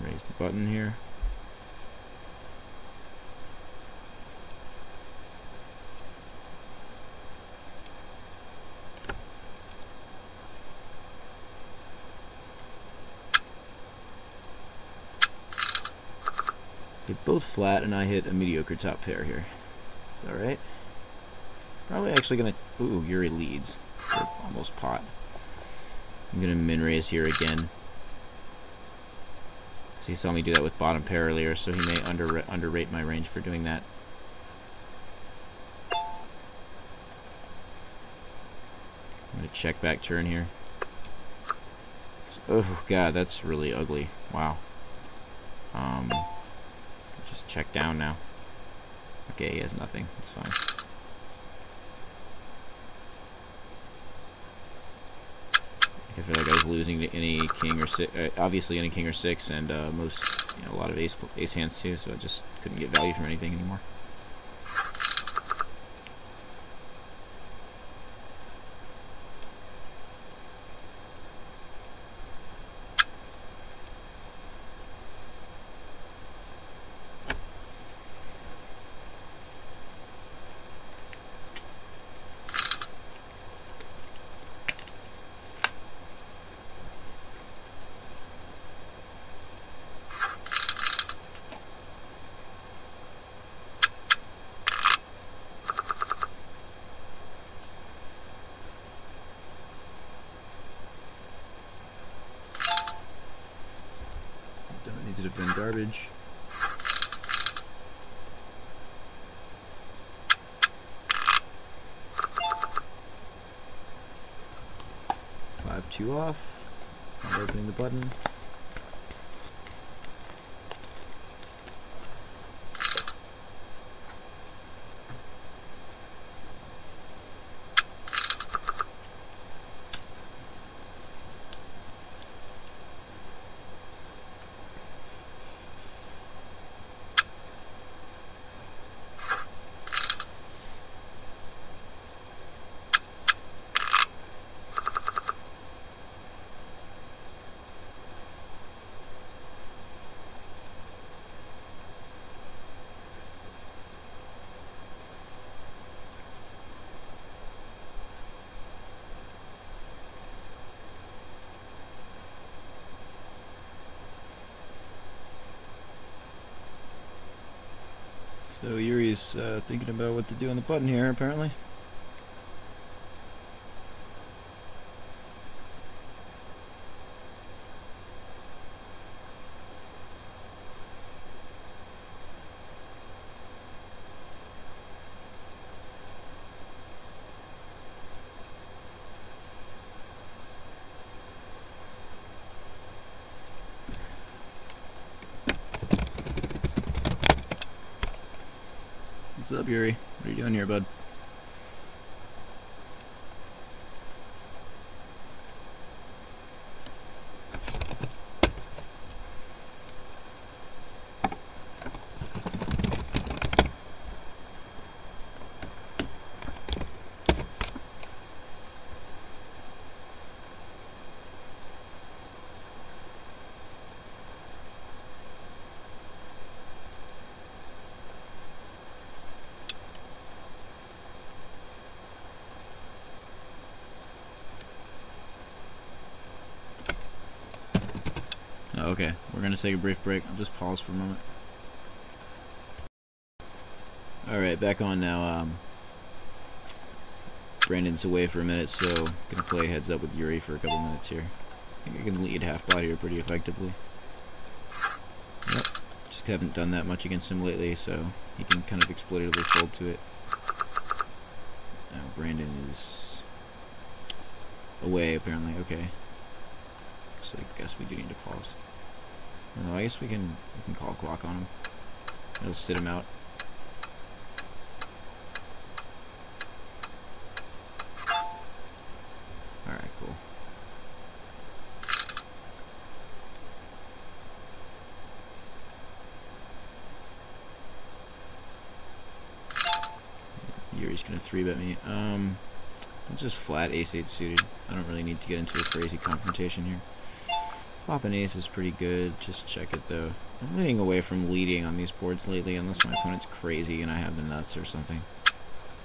Raise the button here. They both flat, and I hit a mediocre top pair here. Is that right? Probably actually gonna. Ooh, Yuri leads. Or almost pot. I'm gonna min raise here again. So he saw me do that with bottom pair earlier, so he may underrate my range for doing that. I'm gonna check back turn here. Oh god, that's really ugly. Wow. Just check down now. Okay, he has nothing. It's fine. I feel like I was losing to any king or six, obviously any king or six, and most, a lot of ace hands too. So I just couldn't get value from anything anymore. defend garbage. Two off. Not opening the button. So Yuri's thinking about what to do on the button here, apparently. What's up, Yuri? What are you doing here, bud? Oh, okay, we're gonna take a brief break. I'll just pause for a moment. Alright, back on now. Brandon's away for a minute, so gonna play heads up with Yuri for a couple minutes here. I think I can lead half pot here pretty effectively. Yep, just haven't done that much against him lately, so he can kind of exploitatively fold to it. Now Brandon is away apparently. Okay, so I guess we do need to pause. No, I guess we can call clock on him. It'll sit him out. Alright, cool. Yuri's gonna 3-bet me. It's just flat ace-8 suited. I don't really need to get into a crazy confrontation here. Flop an ace is pretty good, just check it though. I'm leaning away from leading on these boards lately unless my opponent's crazy and I have the nuts or something.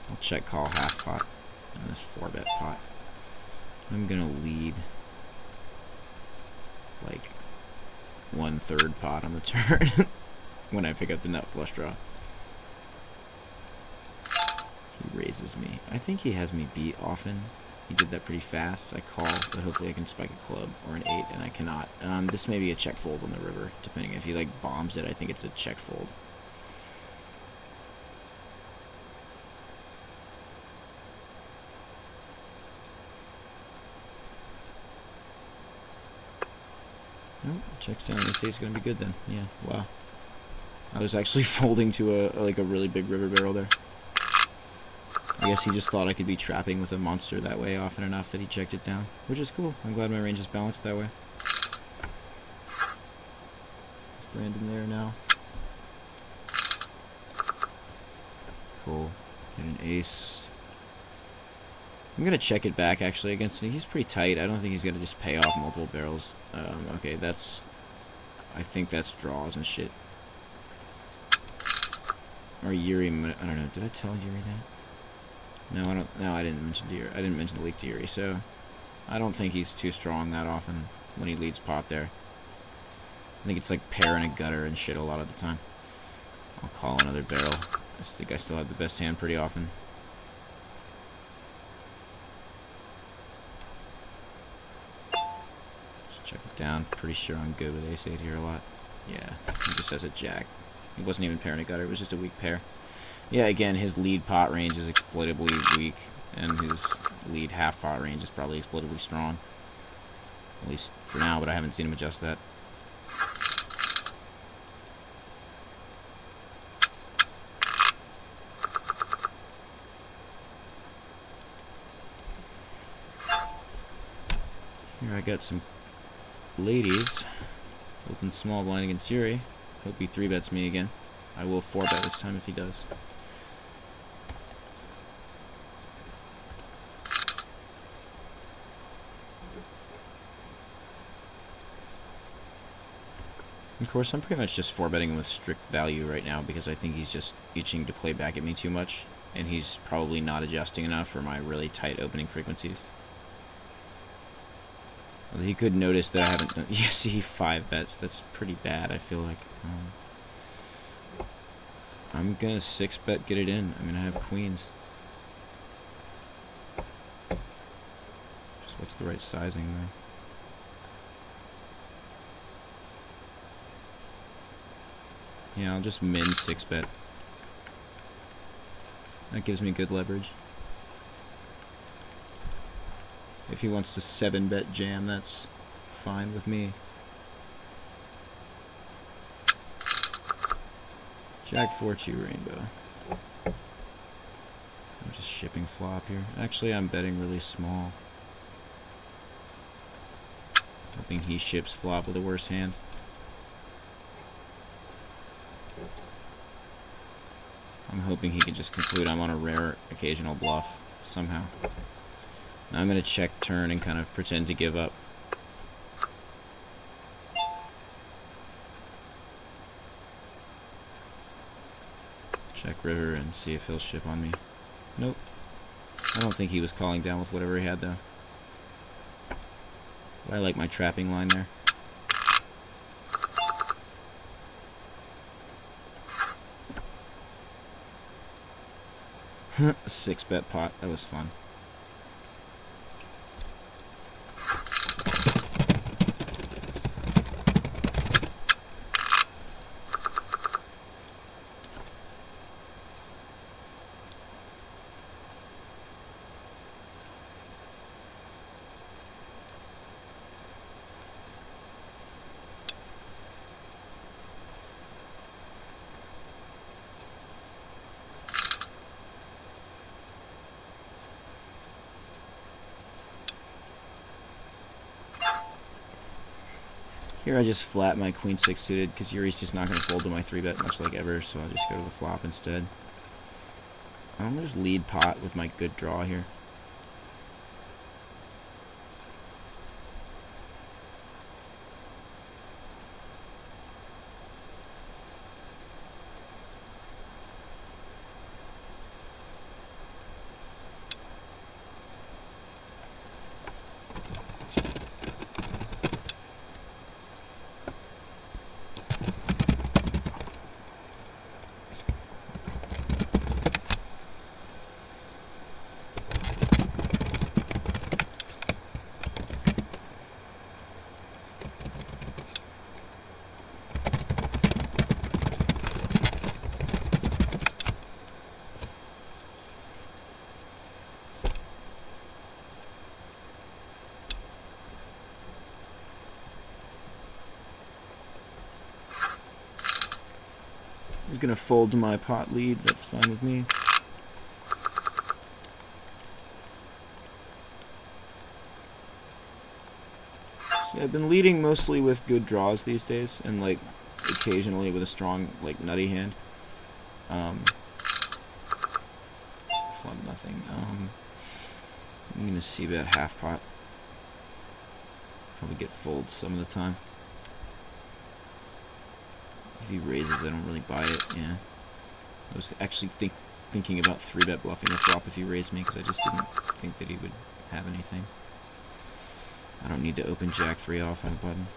I'll check call half pot in this 4-bet pot. I'm gonna lead like 1/3 pot on the turn when I pick up the nut flush draw. He raises me. I think he has me beat often. He did that pretty fast. I call, but hopefully I can spike a club or an 8, and I cannot. This may be a check fold on the river, depending if he like bombs it. I think it's a check fold. Nope, checks down. This ace is gonna be good then. Yeah, wow. I was actually folding to a really big river barrel there. I guess he just thought I could be trapping with a monster that way often enough that he checked it down, which is cool. I'm glad my range is balanced that way. Brandon there now. Cool. Get an ace. I'm gonna check it back actually against him. He's pretty tight. I don't think he's gonna just pay off multiple barrels. Okay, that's. I think that's draws and shit. Or Yuri. I don't know. Did I tell Yuri that? No, I don't. No, I didn't mention Yuri. I didn't mention the leak to Yuri. So I don't think he's too strong that often when he leads pot there. I think it's like pair and a gutter and shit a lot of the time. I'll call another barrel. I think I still have the best hand pretty often. Just check it down. Pretty sure I'm good with ace-8 here a lot. Yeah, he just has a jack. He wasn't even pairing a gutter, it was just a weak pair. Yeah, again, his lead pot range is exploitably weak, and his lead half pot range is probably exploitably strong. At least for now, but I haven't seen him adjust that. Here I got some ladies. Open small blind against Yuri. Hope he 3-bets me again. I will 4-bet this time if he does. Of course, I'm pretty much just 4-betting with strict value right now because I think he's just itching to play back at me too much, and he's probably not adjusting enough for my really tight opening frequencies. Well, he could notice that I haven't done... Yeah, see, he 5-bets. That's pretty bad, I feel like. I'm gonna 6-bet, get it in. I mean, I have queens. Just what's the right sizing there? Yeah, I'll just min 6-bet. That gives me good leverage. If he wants to 7-bet jam, that's fine with me. Jack 4-2 rainbow. I'm just shipping flop here. Actually, I'm betting really small. Hoping he ships flop with a worse hand. I'm hoping he can just conclude I'm on a rare occasional bluff somehow. Now I'm going to check turn and kind of pretend to give up. Check river and see if he'll ship on me. Nope. I don't think he was calling down with whatever he had though. But I like my trapping line there. 6-bet pot. That was fun. Here I just flat my queen 6 suited because Yuri's just not going to fold to my 3-bet much like ever, so I'll just go to the flop instead. I'm going to just lead pot with my good draw here. He's gonna fold to my pot lead, that's fine with me. So I've been leading mostly with good draws these days, and like occasionally with a strong like nutty hand. Flop nothing. I'm gonna see bet half pot. Probably get folds some of the time. If he raises, I don't really buy it, yeah. I was actually thinking about 3-bet bluffing the flop if he raised me, because I just didn't think that he would have anything. I don't need to open Jack 3 off on a button.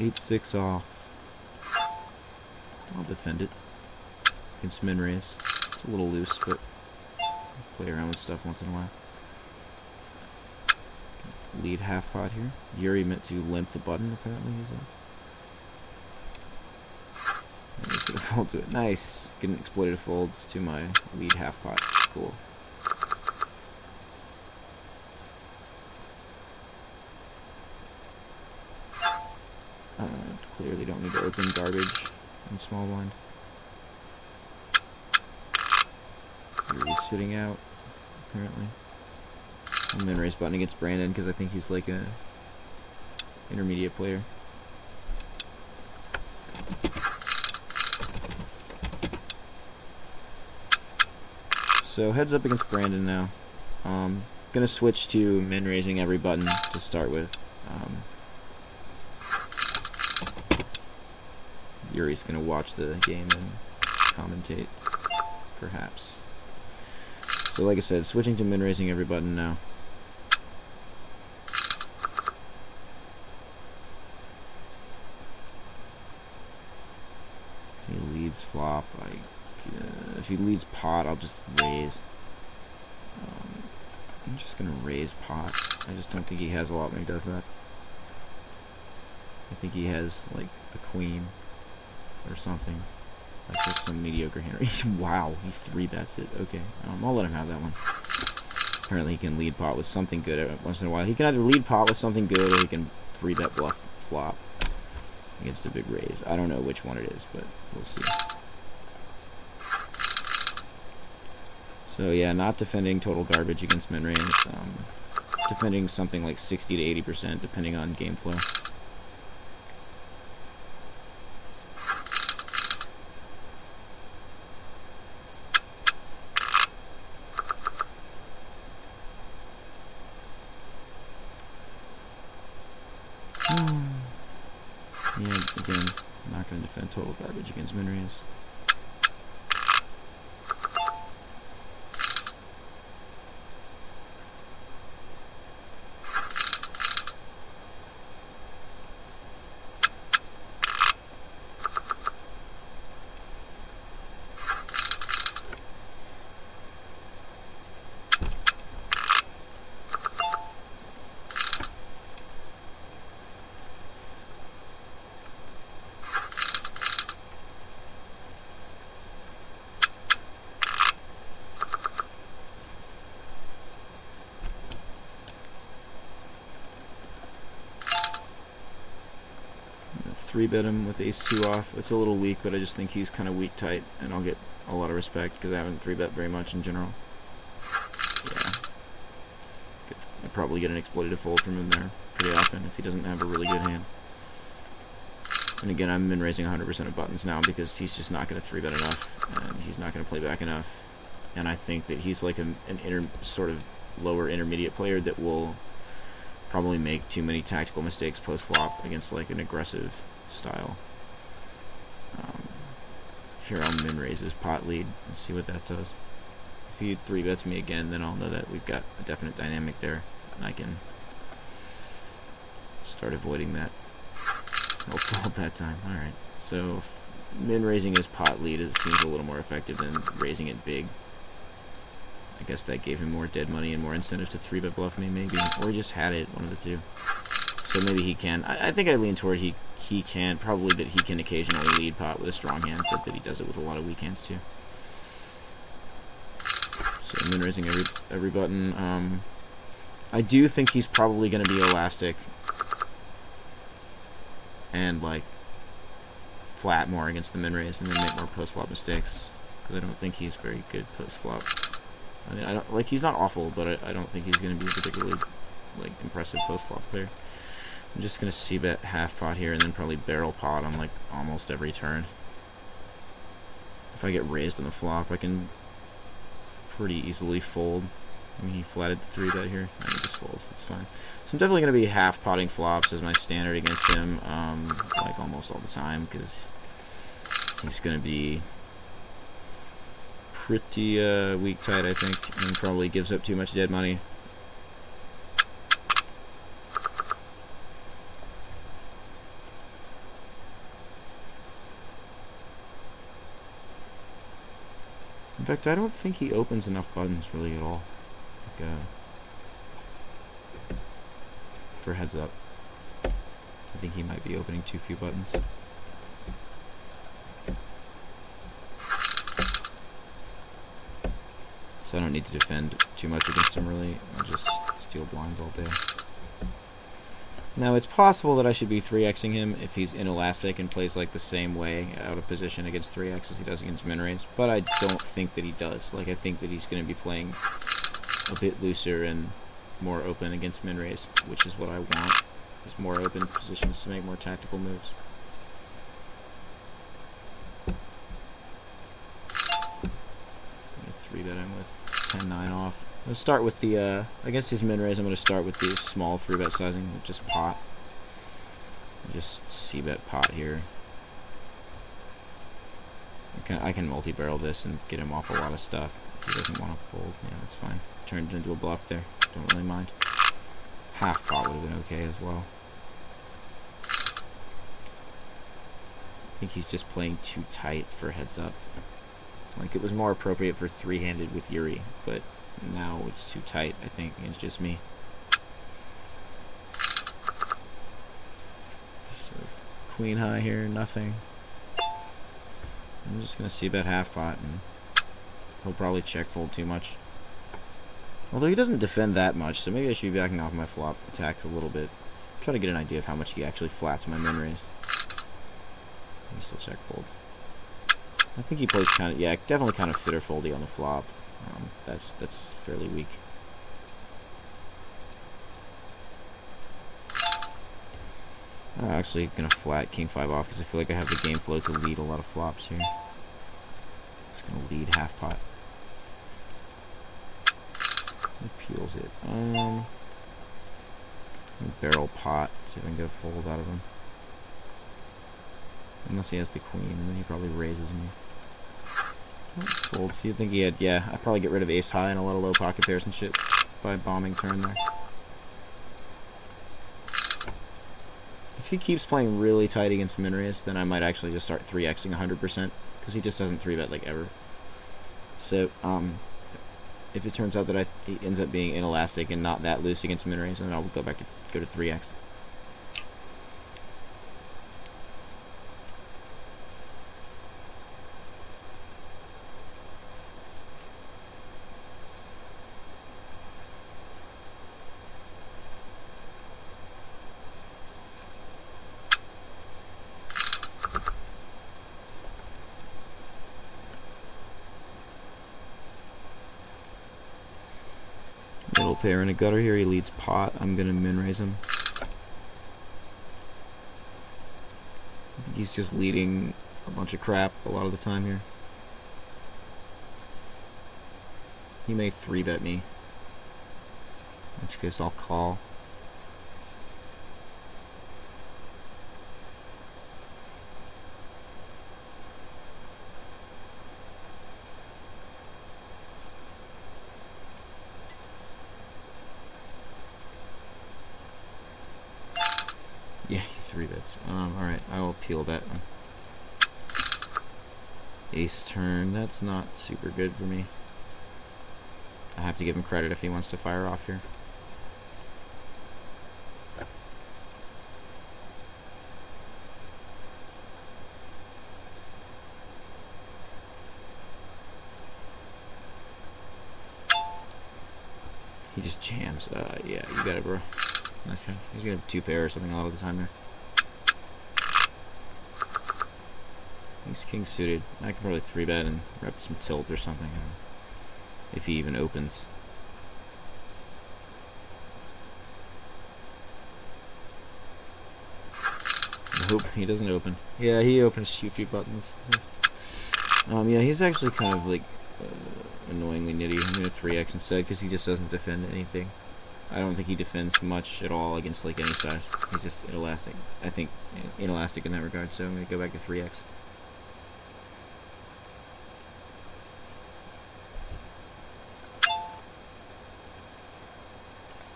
8-6 off. I'll defend it against min raise. It's a little loose, but play around with stuff once in a while. Lead half pot here. Yuri meant to limp the button, apparently. He's gonna fold to it. Nice. Getting exploitative folds to my lead half pot. Cool. Clearly don't need to open garbage in small blind. Yuri's sitting out, apparently. I'm gonna raise button against Brandon because I think he's like a intermediate player. So heads up against Brandon now. Gonna switch to min raising every button to start with. Yuri's gonna watch the game and commentate, perhaps. So like I said, switching to min raising every button now. He leads flop. If he leads pot, I'll just raise. I'm just gonna raise pot. I just don't think he has a lot when he does that. I think he has like a queen or something. Like just some mediocre hand. Wow, he 3-bets it. Okay, I'll let him have that one. Apparently he can lead pot with something good once in a while. He can either lead pot with something good or he can 3-bet bluff flop against a big raise. I don't know which one it is, but we'll see. So yeah, not defending total garbage against min raise. Defending something like 60 to 80% depending on game flow. Yeah, again, I'm not going to defend total garbage against min raise. Three-bet him with ace-2 off. It's a little weak, but I just think he's kind of weak tight, and I'll get a lot of respect because I haven't 3-bet very much in general. Yeah. I'll probably get an exploitative fold from him there pretty often if he doesn't have a really good hand. And again, I'm min raising 100% of buttons now because he's just not going to 3-bet enough, and he's not going to play back enough. And I think that he's like an sort of lower intermediate player that will probably make too many tactical mistakes post-flop against like an aggressive style. Here I'll min raise his pot lead and see what that does. If he 3-bets me again, then I'll know that we've got a definite dynamic there, and I can start avoiding that. I'll fold that time. Alright, so min raising his pot lead, it seems a little more effective than raising it big. I guess that gave him more dead money and more incentive to 3-bet bluff me, maybe. Or he just had it, one of the two. So maybe he can. I think I lean toward he can. Probably that he can occasionally lead pot with a strong hand, but that he does it with a lot of weak hands too. So min raising every button. I do think he's probably going to be elastic and like flat more against the min raise and then make more post-flop mistakes. Because I don't think he's very good post-flop. I mean, I don't like he's not awful, but I don't think he's going to be a particularly like impressive post-flop player. I'm just going to c-bet half pot here and then probably barrel pot on like almost every turn. If I get raised on the flop, I can pretty easily fold. I mean, he flatted the 3-bet here. I mean, he just folds. That's fine. So I'm definitely going to be half potting flops as my standard against him, like almost all the time, because he's going to be pretty weak tight, I think, and probably gives up too much dead money. fact, I don't think he opens enough buttons really at all. Like, for heads up. I think he might be opening too few buttons. So I don't need to defend too much against him really. I'll just steal blinds all day. Now it's possible that I should be 3xing him if he's inelastic and plays like the same way out of position against 3x as he does against min raise, but I don't think that he does. Like, I think that he's going to be playing a bit looser and more open against min raise, which is what I want. Is more open positions to make more tactical moves. 3-bet him with 10-9 off. Let's start with the, against his min raise, I'm going to start with the small 3-bet sizing, just pot. Just c-bet pot here. I can multi-barrel this and get him off a lot of stuff. If he doesn't want to fold, yeah, that's fine. Turned it into a bluff there. Don't really mind. Half pot would have been okay as well. I think he's just playing too tight for heads up. Like, it was more appropriate for 3-handed with Yuri, but now it's too tight, I think, against just me. So, queen high here, nothing. I'm just going to see bet half pot, and he'll probably check fold too much. Although he doesn't defend that much, so maybe I should be backing off my flop attacks a little bit. Try to get an idea of how much he actually flats my min raise. He still check folds. I think he plays kind of, yeah, definitely kind of fitter foldy on the flop. That's fairly weak. I'm actually gonna flat king 5 off because I feel like I have the game flow to lead a lot of flops here. Just gonna lead half pot. He peels it. Barrel pot. See if I can get a fold out of him. Unless he has the queen, and then he probably raises me. Folds. You'd think he had, yeah, I'd probably get rid of ace high and a lot of low pocket pairs and shit by bombing turn there. If he keeps playing really tight against min raise, then I might actually just start 3xing 100%, because he just doesn't 3-bet like ever. So, if it turns out that he ends up being inelastic and not that loose against min raise, then I'll go back to 3x. Middle pair and a gutter here. He leads pot. I'm gonna min raise him. I think he's just leading a bunch of crap a lot of the time here. He may 3-bet me, in which case I'll call. Yeah, 3-bets. Alright, I will peel that one. Ace turn, that's not super good for me. I have to give him credit if he wants to fire off here. He just jams. Yeah, you got it, bro. Nice try. He's gonna have 2 pair or something a lot of the time there. He's king suited. I can probably 3-bet and rep some tilt or something. If he even opens. I hope he doesn't open. Yeah, he opens a few buttons. Yeah, he's actually kind of like annoyingly nitty. I'm gonna 3x instead because he just doesn't defend anything. I don't think he defends much at all against like any side. He's just inelastic. I think inelastic in that regard. So I'm gonna go back to 3x.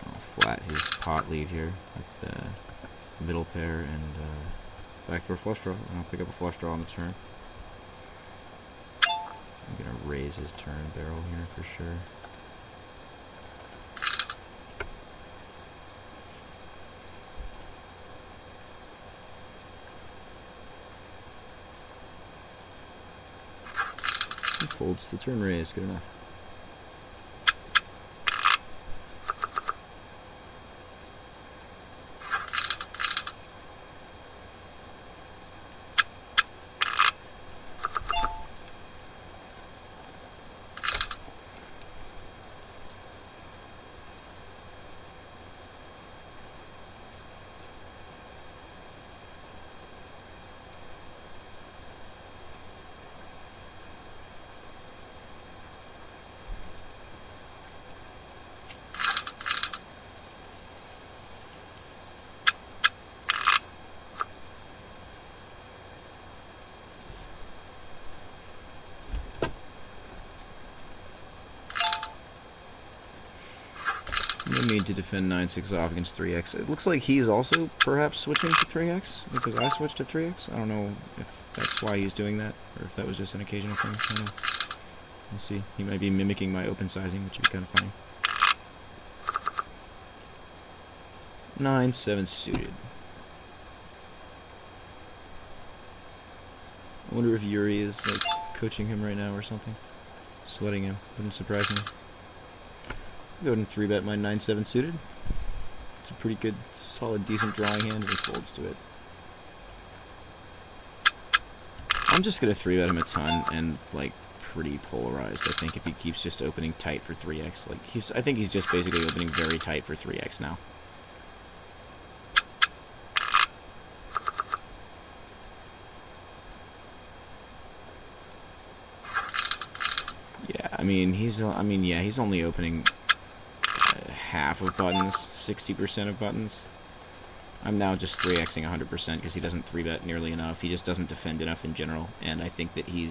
I'll flat his pot lead here with the middle pair and backdoor flush draw. And I'll pick up a flush draw on the turn. I'm gonna raise his turn barrel here for sure. He folds the turn raise, good enough. No need to defend 9-6 off against 3x. It looks like he's also perhaps switching to 3x because I switched to 3x. I don't know if that's why he's doing that or if that was just an occasional thing. I don't know. We'll see. He might be mimicking my open sizing, which would be kind of funny. 9-7 suited. I wonder if Yuri is like coaching him right now or something. Sweating him. Wouldn't surprise me. Go ahead and 3-bet my 9-7 suited. It's a pretty good, solid, decent drawing hand, and he folds to it. I'm just gonna 3-bet him a ton and like pretty polarized. I think if he keeps just opening tight for 3x, like I think he's just basically opening very tight for 3x now. Yeah, I mean he's only opening half of buttons, 60% of buttons. I'm now just 3xing 100% because he doesn't 3-bet nearly enough. He just doesn't defend enough in general, and I think that he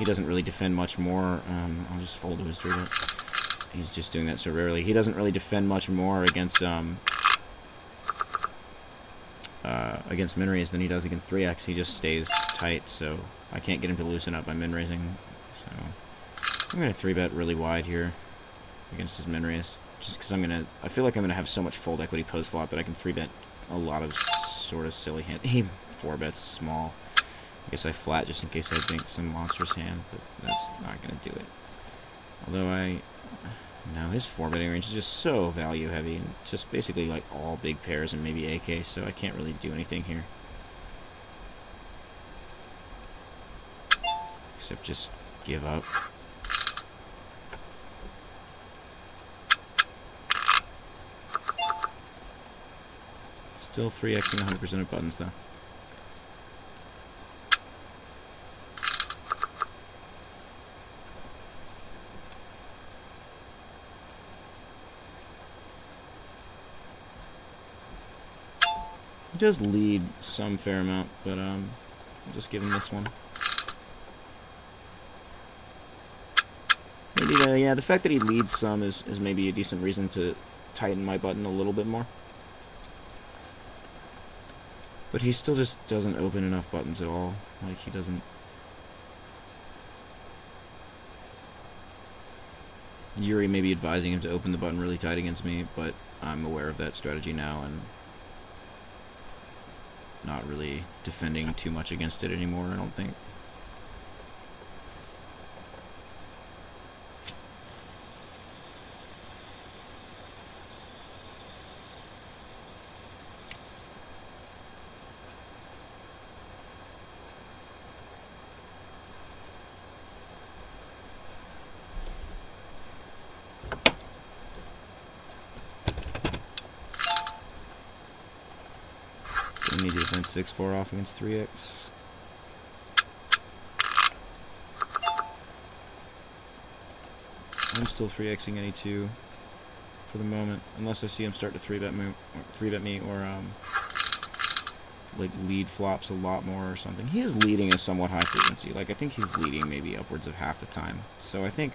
doesn't really defend much more. I'll just fold to his 3-bet. He's just doing that so rarely. He doesn't really defend much more against min raise than he does against 3x. He just stays tight, so I can't get him to loosen up by min raising. So I'm gonna 3-bet really wide here against his min raise. Just because I feel like I'm gonna have so much fold equity post flop that I can 3-bet a lot of sort of silly hand. He 4-bets small. I guess I flat just in case I think some monstrous hand, but that's not gonna do it. Although no, his 4-betting range is just so value heavy and just basically like all big pairs and maybe AK, so I can't really do anything here. Except just give up. Still 3xing 100% of buttons, though. He does lead some fair amount, but I'll just give him this one. Maybe the fact that he leads some is maybe a decent reason to tighten my button a little bit more. But he still just doesn't open enough buttons at all. Like, he doesn't... Yuri may be advising him to open the button really tight against me, but I'm aware of that strategy now and not really defending too much against it anymore, I don't think. I need to defend 6-4 off against 3x. I'm still 3xing any 2 for the moment, unless I see him start to 3-bet me, or like lead flops a lot more or something. He is leading a somewhat high frequency. Like I think he's leading maybe upwards of half the time. So I think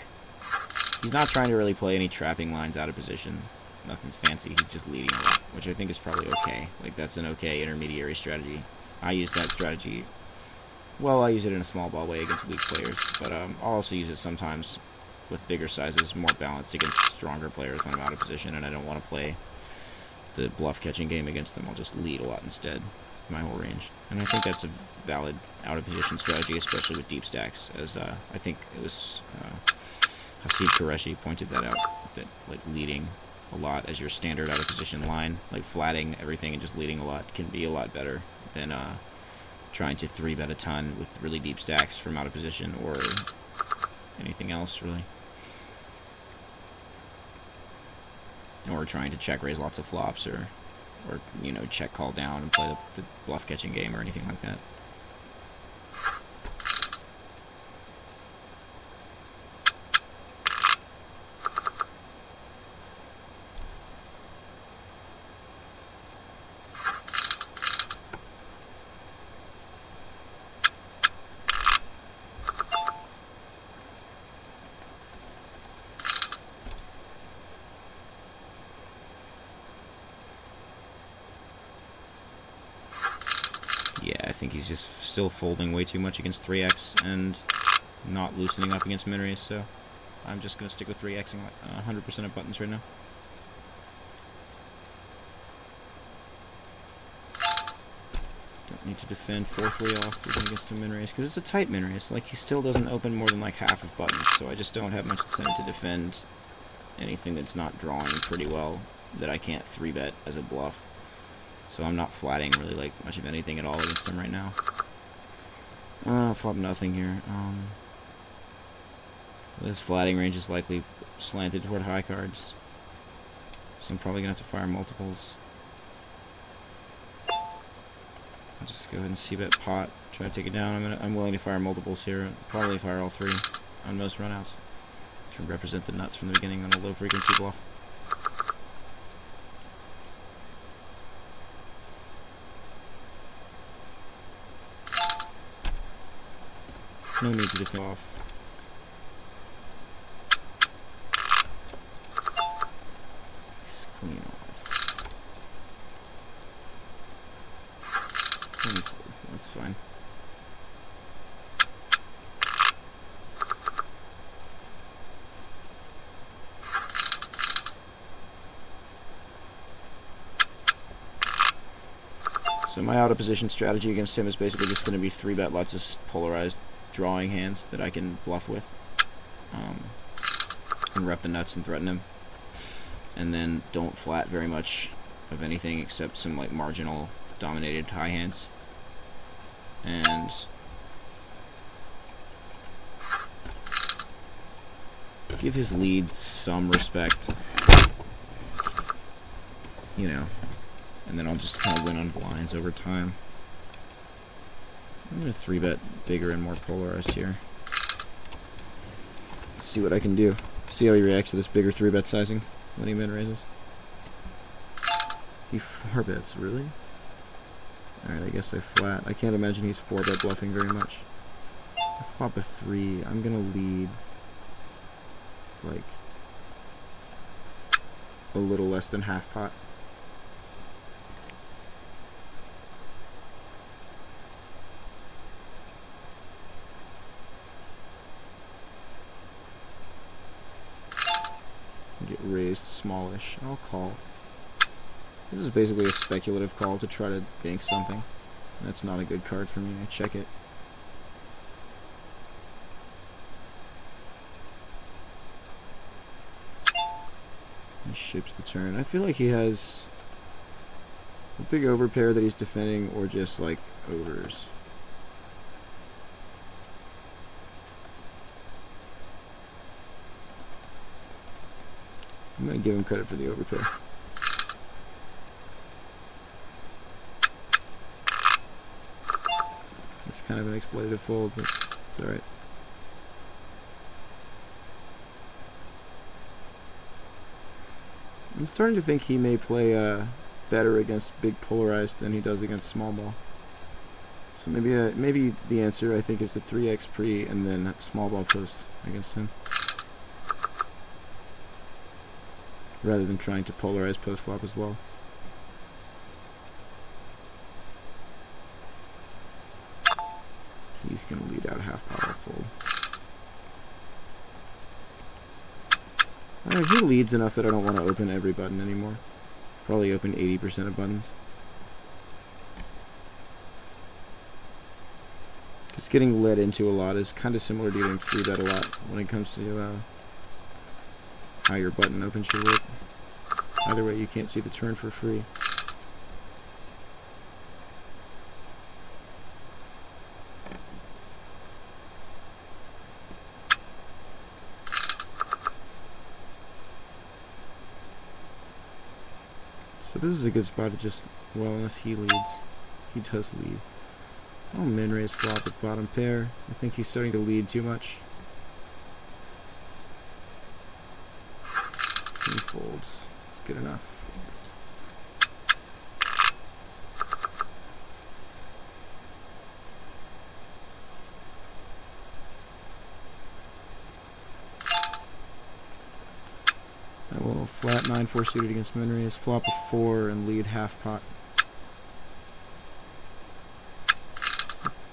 he's not trying to really play any trapping lines out of position. Nothing fancy, he's just leading a lot, which I think is probably okay. Like, that's an okay intermediary strategy. I used that strategy well, I use it in a small ball way against weak players, but I'll also use it sometimes with bigger sizes, more balanced against stronger players when I'm out of position and I don't want to play the bluff catching game against them. I'll just lead a lot instead, my whole range. And I think that's a valid out of position strategy, especially with deep stacks, as I think it was Hasid Qureshi pointed that out, that like leading a lot as your standard out of position line, like flatting everything and just leading a lot can be a lot better than trying to 3-bet a ton with really deep stacks from out of position or anything else really. Or trying to check raise lots of flops or you know, check call down and play the bluff catching game or anything like that. Yeah, I think he's just still folding way too much against 3x and not loosening up against min raise, so I'm just going to stick with 3xing 100% of buttons right now. Don't need to defend fourthly off even against a min raise, because it's a tight min raise. Like, he still doesn't open more than like half of buttons, so I just don't have much incentive to defend anything that's not drawing pretty well that I can't 3-bet as a bluff. So I'm not flatting really like much of anything at all against him right now. Flop nothing here. This flatting range is likely slanted toward high cards, so I'm probably gonna have to fire multiples. I'll just go ahead and c-bet pot, try to take it down. I'm willing to fire multiples here. Probably fire all 3 on most runouts to represent the nuts from the beginning on a low frequency bluff. No need to defend off. Queen off. That's fine. So my out of position strategy against him is basically just going to be 3-bet lots of polarized drawing hands that I can bluff with, and rep the nuts and threaten him, and then don't flat very much of anything except some like marginal dominated high hands, and give his lead some respect, you know, and then I'll just kind of win on blinds over time. I'm going to 3-bet bigger and more polarized here. Let's see what I can do. See how he reacts to this bigger 3-bet sizing when he min raises. He 4-bets, really? Alright, I guess I flat. I can't imagine he's 4-bet bluffing very much. I flop a 3. I'm going to lead like a little less than half pot. Get raised smallish. I'll call. This is basically a speculative call to try to bank something. That's not a good card for me. I check it. He ships the turn. I feel like he has a big overpair that he's defending, or just like overs. I'm going to give him credit for the overpair. It's kind of an exploitative fold, but it's alright. I'm starting to think he may play better against big polarized than he does against small ball. So maybe the answer, I think, is the 3x pre and then small ball post against him, rather than trying to polarize post flop as well. He's
He's going to lead out half power fold. He leads enough that I don't want to open every button anymore. Probably open 80% of buttons. Because getting led into a lot is kind of similar to getting free bet a lot when it comes to how your button open should work. Either way, you can't see the turn for free. So this is a good spot to just, well, unless he leads. He does lead. Oh, min raise flop with bottom pair. I think he's starting to lead too much. He folds. It's good enough. I will flat 9-4 suited against min raise, flop a 4 and lead half pot.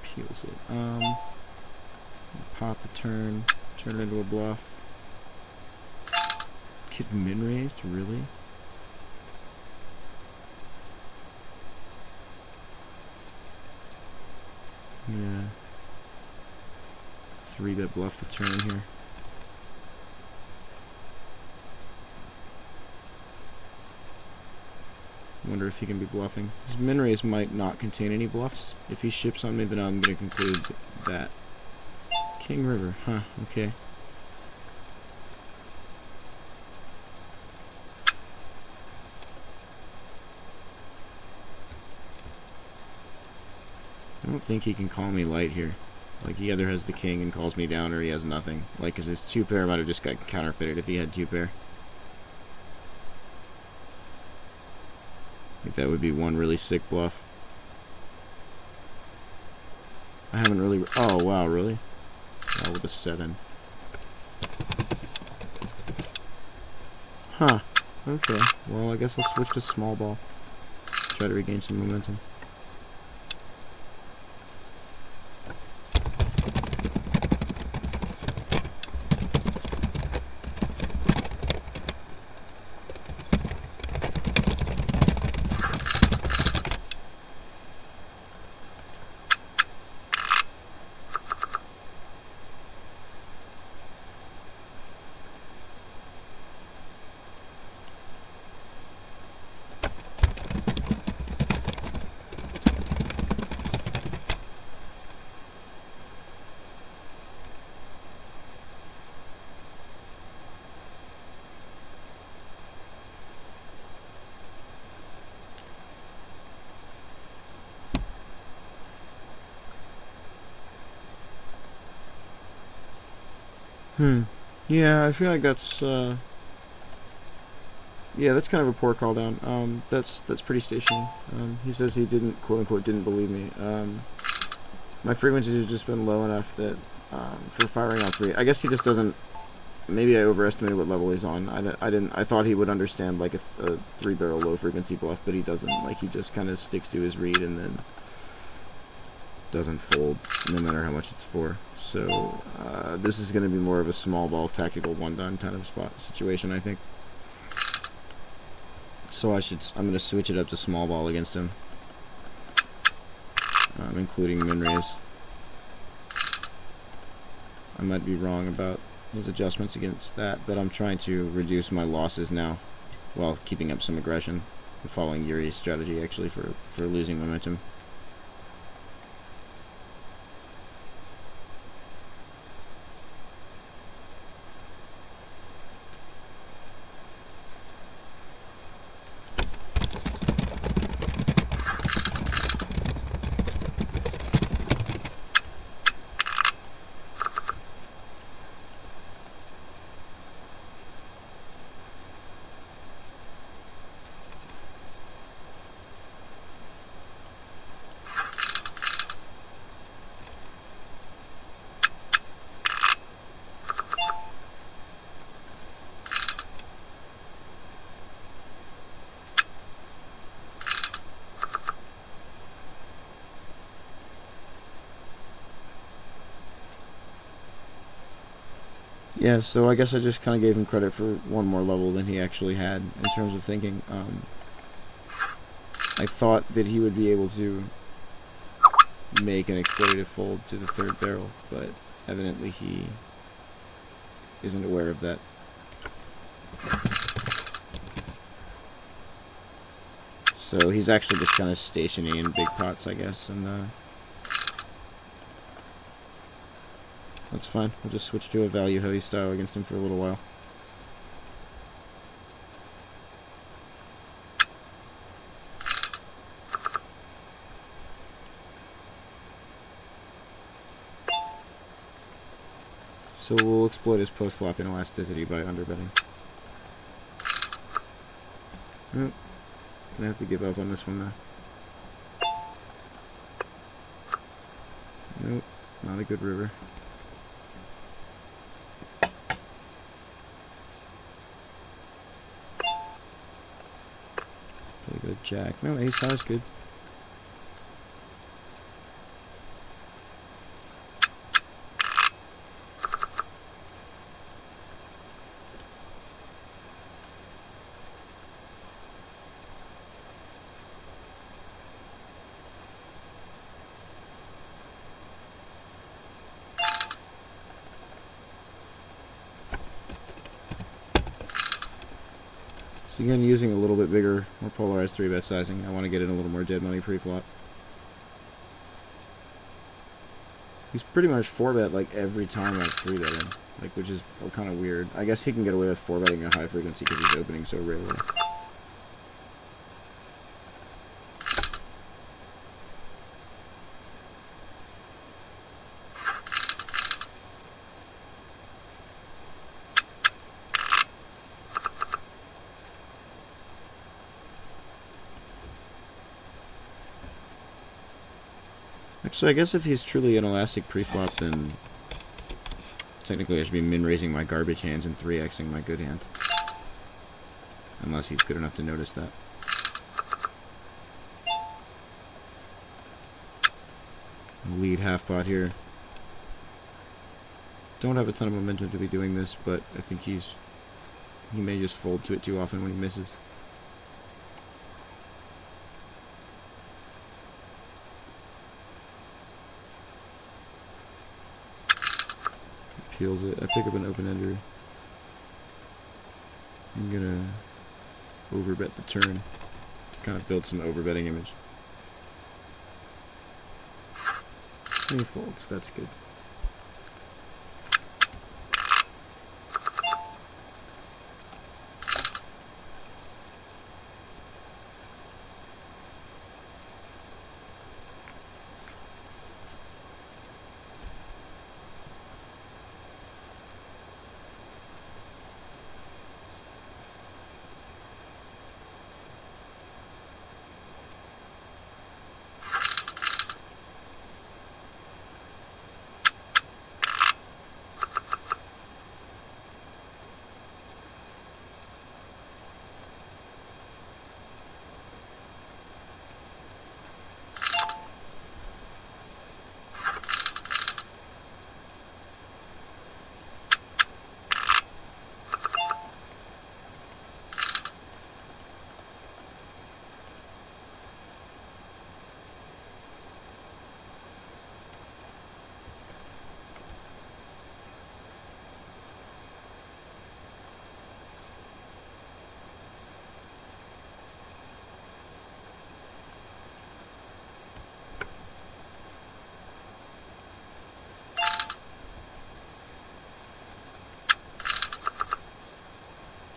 Peels it. Pot the turn it into a bluff. Get min raised, really? Yeah. 3-bet bluff the turn here. Wonder if he can be bluffing. His min raise might not contain any bluffs. If he ships on me, then I'm going to conclude that. King River, huh, okay. I don't think he can call me light here. Like, he either has the king and calls me down, or he has nothing. Like, because his 2-pair might have just got counterfeited if he had 2-pair. I think that would be one really sick bluff. I haven't really... Oh, wow, really? Wow, with a 7. Huh. Okay. Well, I guess I'll switch to small ball. Try to regain some momentum. Yeah, I feel like that's, yeah, that's kind of a poor call down. That's pretty stationary. He says he didn't, quote-unquote, didn't believe me. My frequencies have just been low enough that, for firing out 3, I guess he just doesn't, maybe I overestimated what level he's on. I thought he would understand, like, a 3-barrel low-frequency bluff, but he doesn't. Like, he just kind of sticks to his read and then doesn't fold, no matter how much it's for. So this is going to be more of a small ball tactical one-done kind of situation, I think. So I'm going to switch it up to small ball against him, including min raise. I might be wrong about his adjustments against that, but I'm trying to reduce my losses now while keeping up some aggression, following Yuri's strategy actually for losing momentum. Yeah, so I guess I just kind of gave him credit for one more level than he actually had in terms of thinking. I thought that he would be able to make an exploitative fold to the third barrel, but evidently he isn't aware of that. So he's actually just kind of stationing in big pots, I guess, and that's fine. We'll just switch to a value-heavy style against him for a little while. So we'll exploit his post-flop inelasticity by underbetting. Oh, gonna have to give up on this one though. Nope, not a good river. Play good jack. No, ace high is good. So again, using a little bit bigger, more polarized 3-bet sizing. I want to get in a little more dead money pre-flop. He's pretty much 4-bet like every time I 3-bet him, like, which is kind of weird. I guess he can get away with 4-betting a high frequency because he's opening so rarely. Actually, I guess if he's truly inelastic pre-flop, then technically I should be min-raising my garbage hands and 3xing my good hands. Unless he's good enough to notice that. Lead half pot here. Don't have a ton of momentum to be doing this, but I think he may just fold to it too often when he misses. Peels it. I pick up an open-ender. I'm gonna overbet the turn to kind of build some overbetting image. He folds. That's good.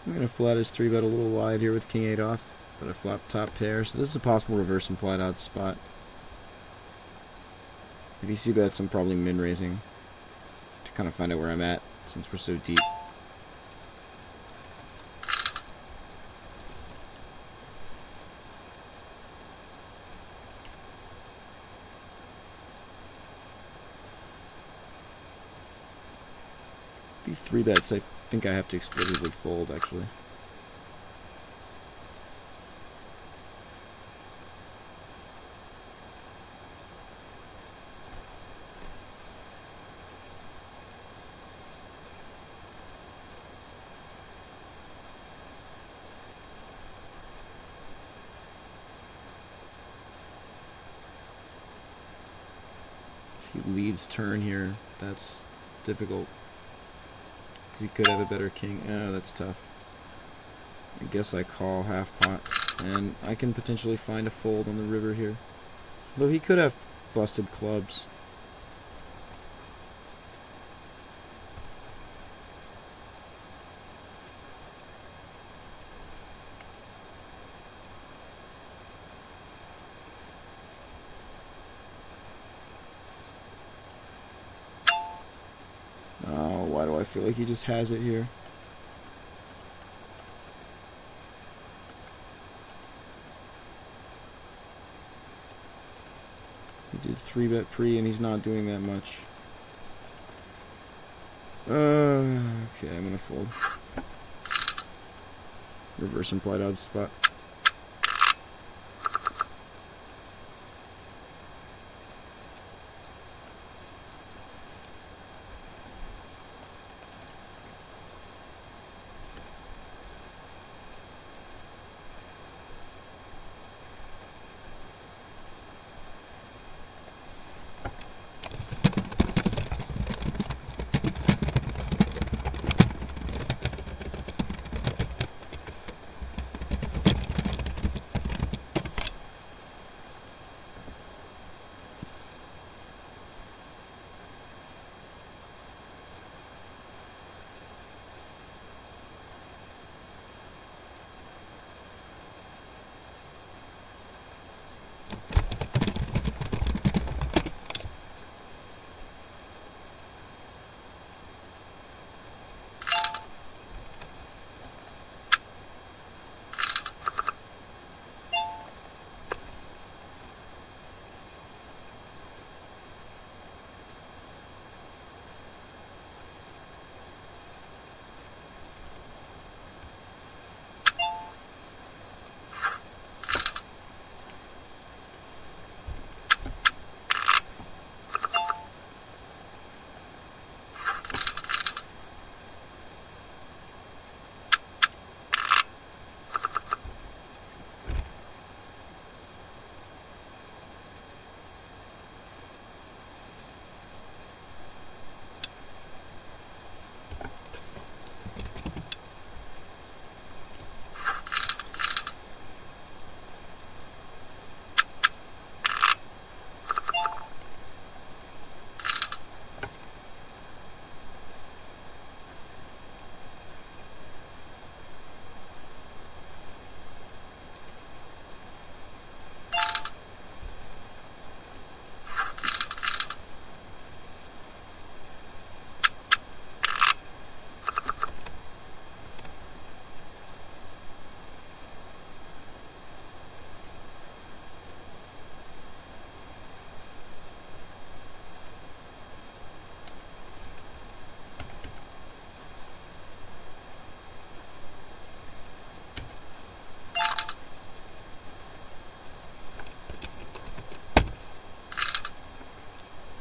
I'm going to flat his 3-bet a little wide here with King-8 off, but I flop top pair, so this is a possible reverse implied odds spot. If he c-bets, I'm probably min-raising to kind of find out where I'm at, since we're so deep. Be 3-bets, I think I have to explicitly fold, actually.
He leads turn here. That's difficult. Because he could have a better king. Oh, that's tough. I guess I call half pot. And I can potentially find a fold on the river here. Though he could have busted clubs. Oh, why do I feel like he just has it here? He did 3-bet pre and he's not doing that much. Okay, I'm gonna fold. Reverse implied odds spot.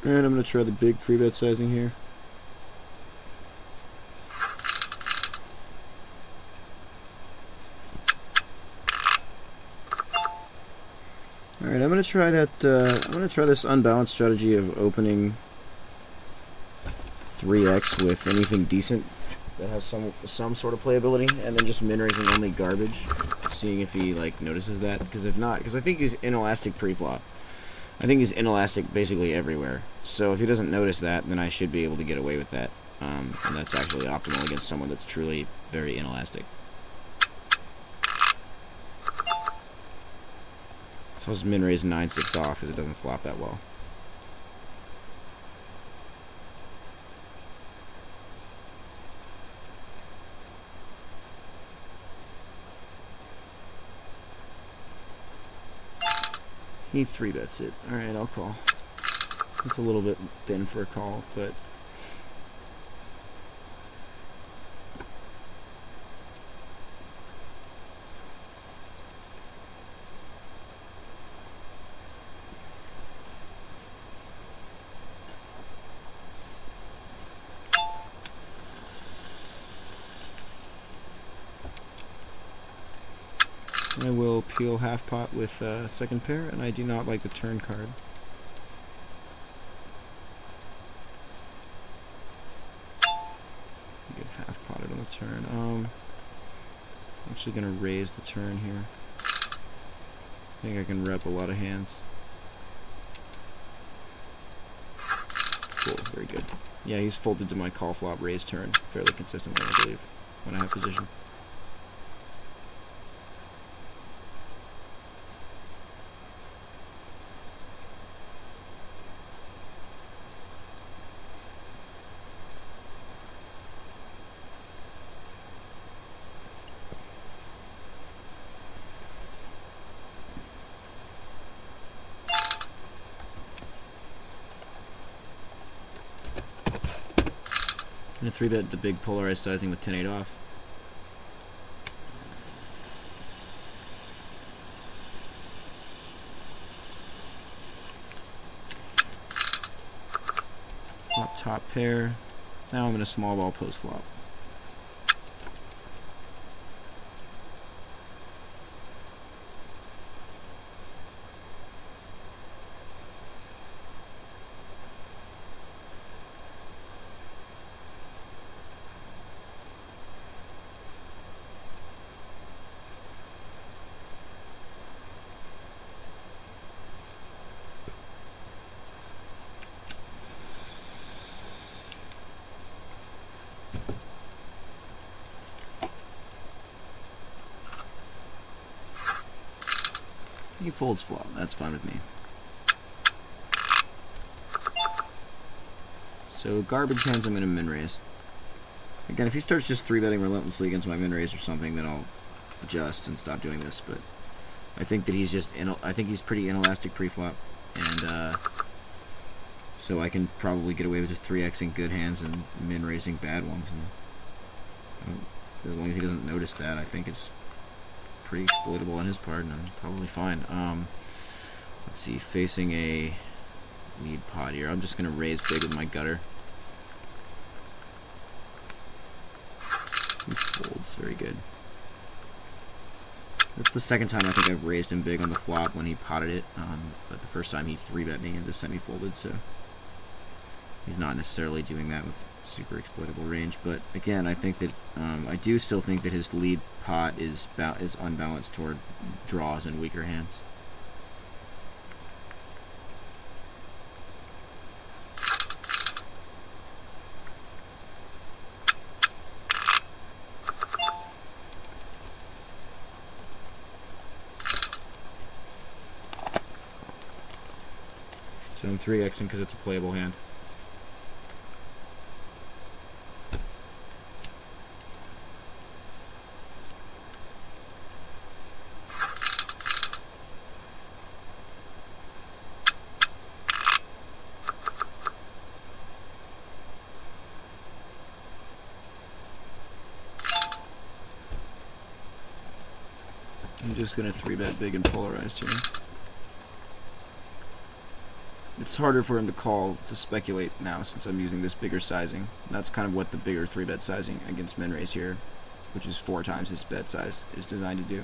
And I'm going to try the big 3-bet sizing here. Alright, I'm going to try that, I'm going to try this unbalanced strategy of opening 3x with anything decent that has some sort of playability, and then just min-raising only garbage, seeing if he, like, notices that, because if not, because I think he's inelastic pre-flop. I think he's inelastic basically everywhere. So if he doesn't notice that, then I should be able to get away with that. And that's actually optimal against someone that's truly very inelastic. So I'll just min-raise 9-6 off because it doesn't flop that well. He 3-bets it. Alright, I'll call. It's a little bit thin for a call, but... I will peel half pot with second pair, and I do not like the turn card. Actually gonna raise the turn here. I think I can rep a lot of hands. Cool, very good. Yeah, he's folded to my call flop raise turn fairly consistently, I believe, when I have position. I'm gonna 3-bet the big polarized sizing with 10-8 off. Flop top pair. Now I'm gonna small ball post flop. He folds flop. That's fine with me. So garbage hands, I'm going to min raise. Again, if he starts just 3-betting relentlessly against my min raise or something, then I'll adjust and stop doing this. But I think that he's just I think he's pretty inelastic pre-flop, and so I can probably get away with just 3xing good hands and min raising bad ones. And as long as he doesn't notice that, I think it's pretty exploitable on his part, and I'm probably fine. Let's see, facing a lead pot here. I'm just gonna raise big with my gutter. He folds, very good. That's the second time I think I've raised him big on the flop when he potted it, but the first time he 3-bet me and this time he folded, so he's not necessarily doing that with super exploitable range. But again, I think that I do still think that his lead pot is unbalanced toward draws and weaker hands. So I'm 3xing because it's a playable hand. I'm just going to 3-bet big and polarized here. It's harder for him to call to speculate now since I'm using this bigger sizing. And that's kind of what the bigger 3-bet sizing against min raise here, which is 4 times his bet size, is designed to do.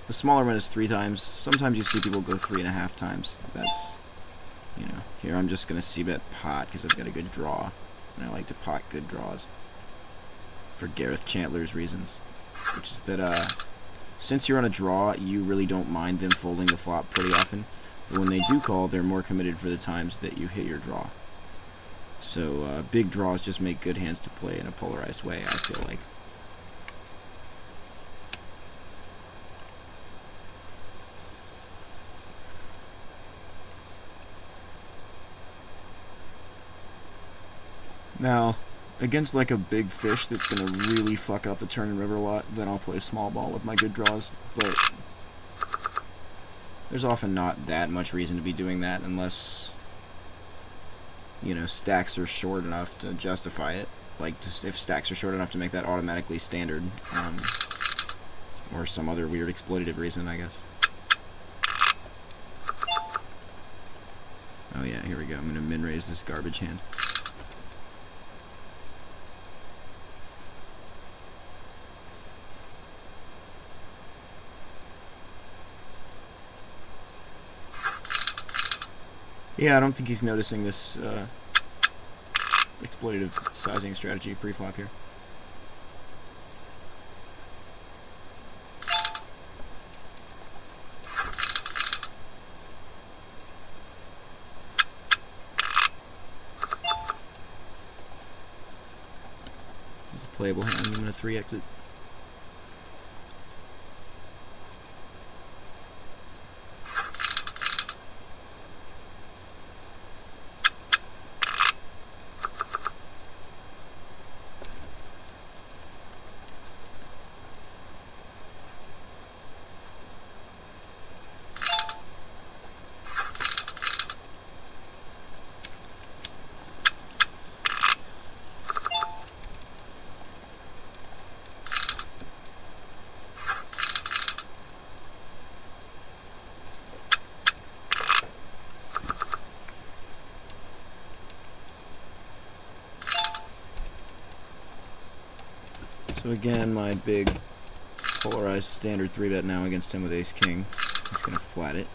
The smaller one is 3 times. Sometimes you see people go 3.5 times. That's, you know, here I'm just going to c-bet pot because I've got a good draw. And I like to pot good draws. For Gareth Chandler's reasons. Which is that, since you're on a draw, you really don't mind them folding the flop pretty often. But when they do call, they're more committed for the times that you hit your draw. So big draws just make good hands to play in a polarized way, I feel like. Now, against like a big fish that's going to really fuck up the turn and river a lot, then I'll play small ball with my good draws. But there's often not that much reason to be doing that unless, you know, stacks are short enough to justify it. Like, just if stacks are short enough to make that automatically standard, or some other weird exploitative reason, I guess. Oh yeah, here we go. I'm going to min-raise this garbage hand. Yeah, I don't think he's noticing this exploitative sizing strategy pre-flop here. playable hand. I'm gonna 3x it. So again, my big polarized standard 3-bet now against him with ace-king. He's going to flat it.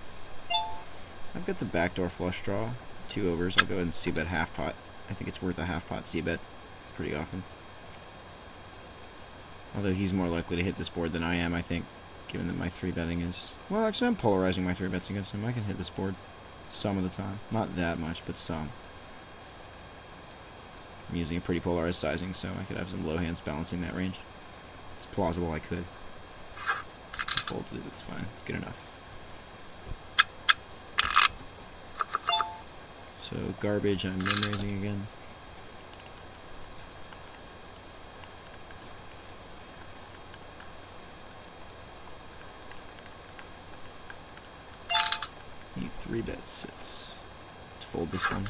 I've got the backdoor flush draw, 2 overs. I'll go ahead and c-bet half pot. I think it's worth a half pot c-bet pretty often. Although he's more likely to hit this board than I am, I think, given that my 3-betting is... Well, actually, I'm polarizing my 3-bets against him. I can hit this board some of the time. Not that much, but some. I'm using a pretty polarized sizing, so I could have some low hands balancing that range. It's plausible I could. Folds it, it's fine. Good enough. So, garbage, I'm min-raising again. Need 3-bet 6. Let's fold this one.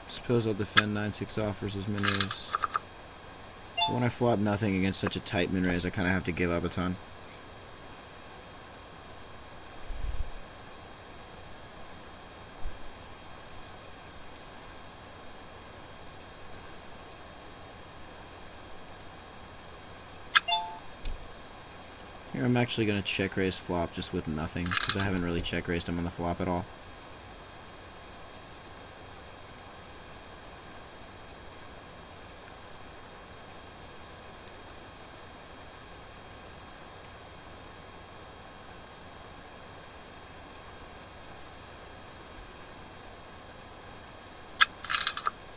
Suppose I'll defend 9-6 off versus min-raise. When I flop nothing against such a tight min-raise, I kind of have to give up a ton. Here I'm actually going to check raise flop just with nothing, because I haven't really check raised him on the flop at all.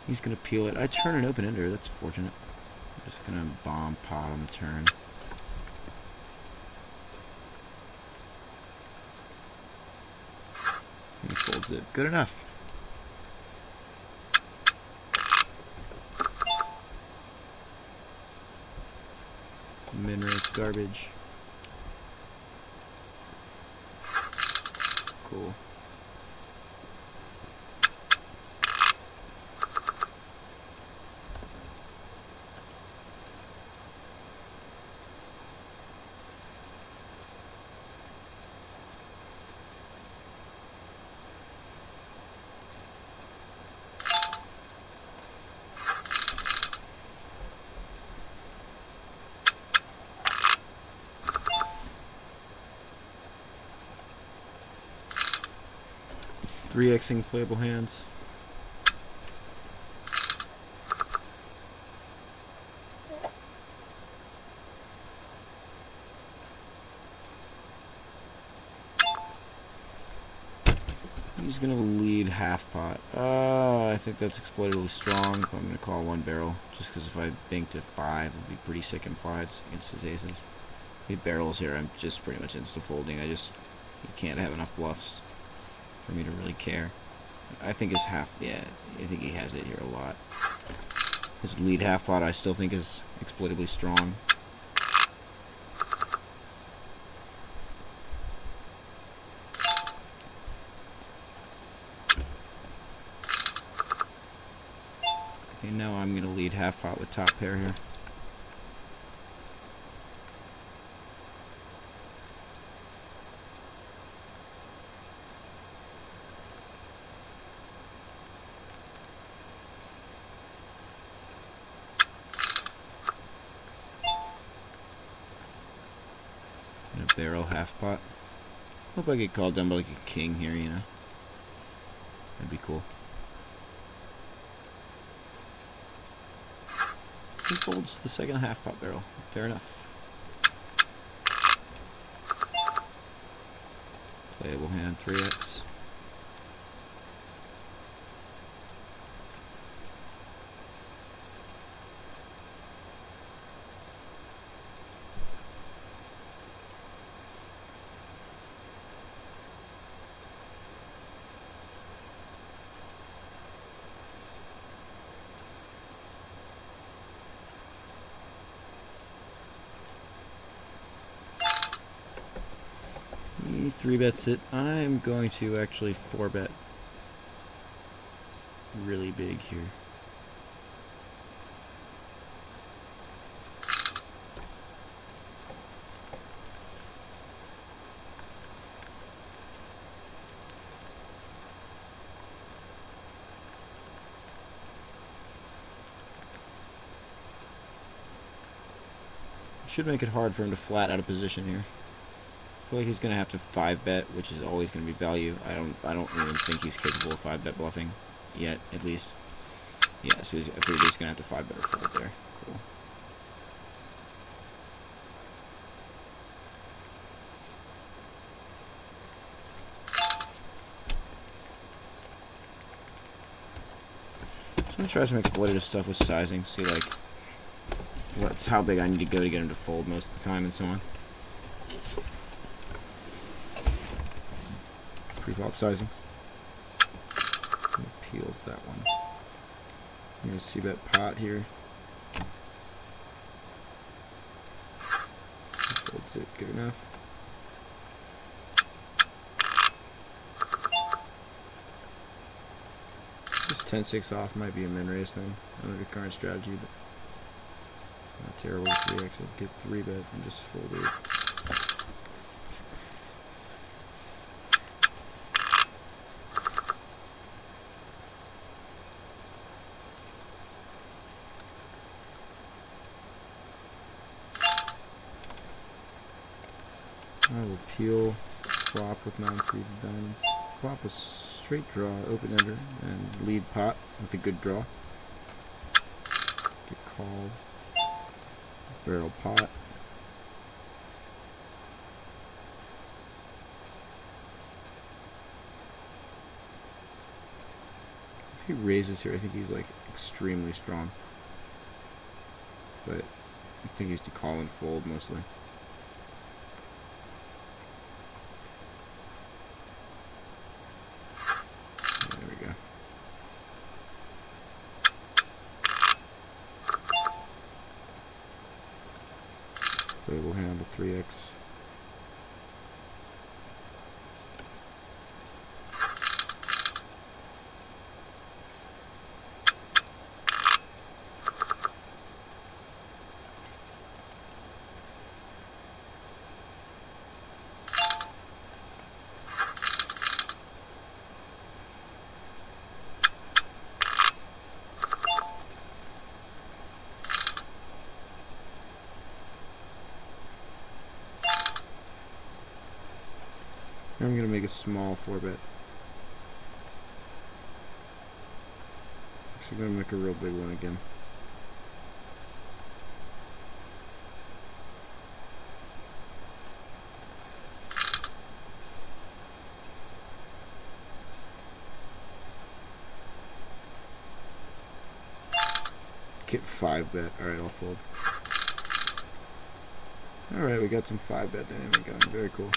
He's going to peel it. I turn an open-ender. That's fortunate. I'm just going to bomb pot on the turn. He folds it. Good enough. Min-raise garbage. Cool. Re-Xing playable hands. He's gonna lead half pot. I think that's exploitatively strong. I'm gonna call one barrel, just because if I banked at 5, it would be pretty sick implied against his aces. If he barrels here, I'm just pretty much insta folding. You can't have enough bluffs for me to really care. I think his half, yeah, I think he has it here a lot. His lead half pot I still think is exploitably strong. Okay, now I'm gonna lead half pot with top pair here. Barrel half pot. Hope I get called down by like a king here, you know. That'd be cool. He folds the second half pot barrel. Fair enough. Playable hand 3x. He 3-bets it. I'm going to actually 4-bet really big here. Should make it hard for him to flat out of position here. I feel like he's gonna have to 5-bet, which is always gonna be value. I don't even think he's capable of 5-bet bluffing yet, at least. Yeah, so I figured he's gonna have to 5-bet or fold there. Cool. So I'm gonna try some exploitative stuff with sizing, see like how big I need to go to get him to fold most of the time and so on. Pre-flop sizings. Peels that one. I'm gonna see bet pot here. Folds it good enough. Just 10-6 off might be a min raise thing under the current strategy, but not terrible. 3x, I'd get 3-bet and just fold it. I will peel, flop with 9-3 diamonds, flop a straight draw, open ender, and lead pot with a good draw. Get called, barrel pot. If he raises here, I think he's like extremely strong, but I think he's to call and fold mostly. Playable hand with 3x. I'm going to make a small 4-bet. Actually, I'm going to make a real big one again. Get 5-bet. Alright, I'll fold. Alright, we got some 5-bet dynamic going. Very cool.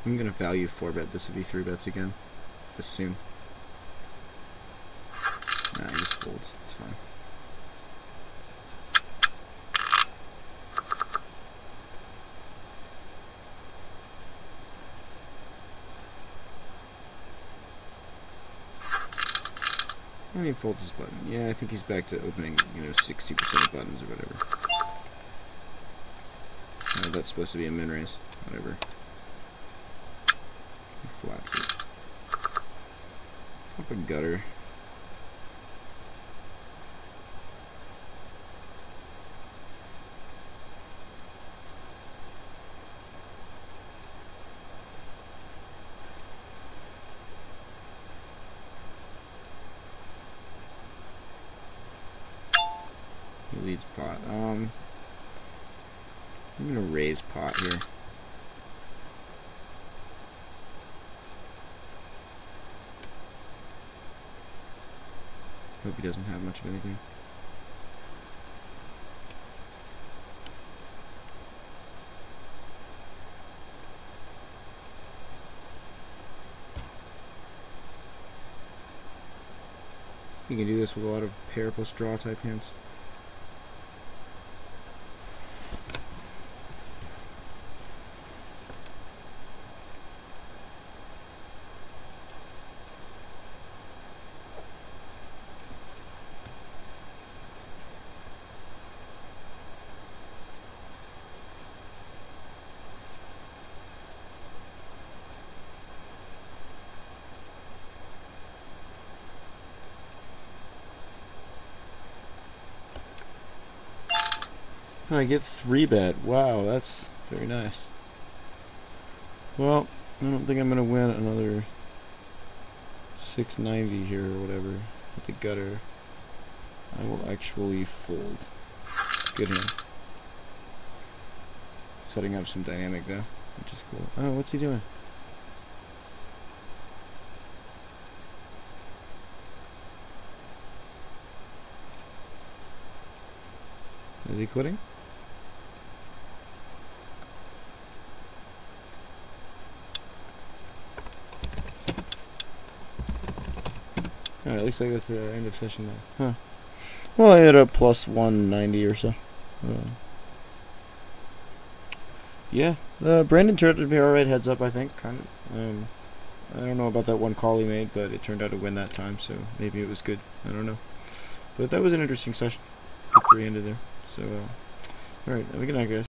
I'm gonna value 4-bet. This would be 3-bets again. This soon. Nah, he just folds. It's fine. I mean, he folds his button. Yeah, I think he's back to opening, 60% of buttons or whatever. Oh, that's supposed to be a min raise. Whatever. Flats it.
Up a gutter. He leads pot. I'm gonna raise pot here. Hope he doesn't have much of anything. You can do this with a lot of pair plus draw type hands. I get 3-bet. Wow, that's very nice. Well, I don't think I'm going to win another 690 here or whatever with the gutter. I will actually fold. Good hand. Setting up some dynamic though, which is cool. Oh, what's he doing? Is he quitting? Alright, looks like that's the end of session now. Huh. Well, I ended up plus 190 or so. Yeah, Brandon turned out to be alright heads up, I think. Kind of. I don't know about that one call he made, but it turned out to win that time, so maybe it was good. I don't know. But that was an interesting session. Good 3 ended there. So, alright, have a good night, guys.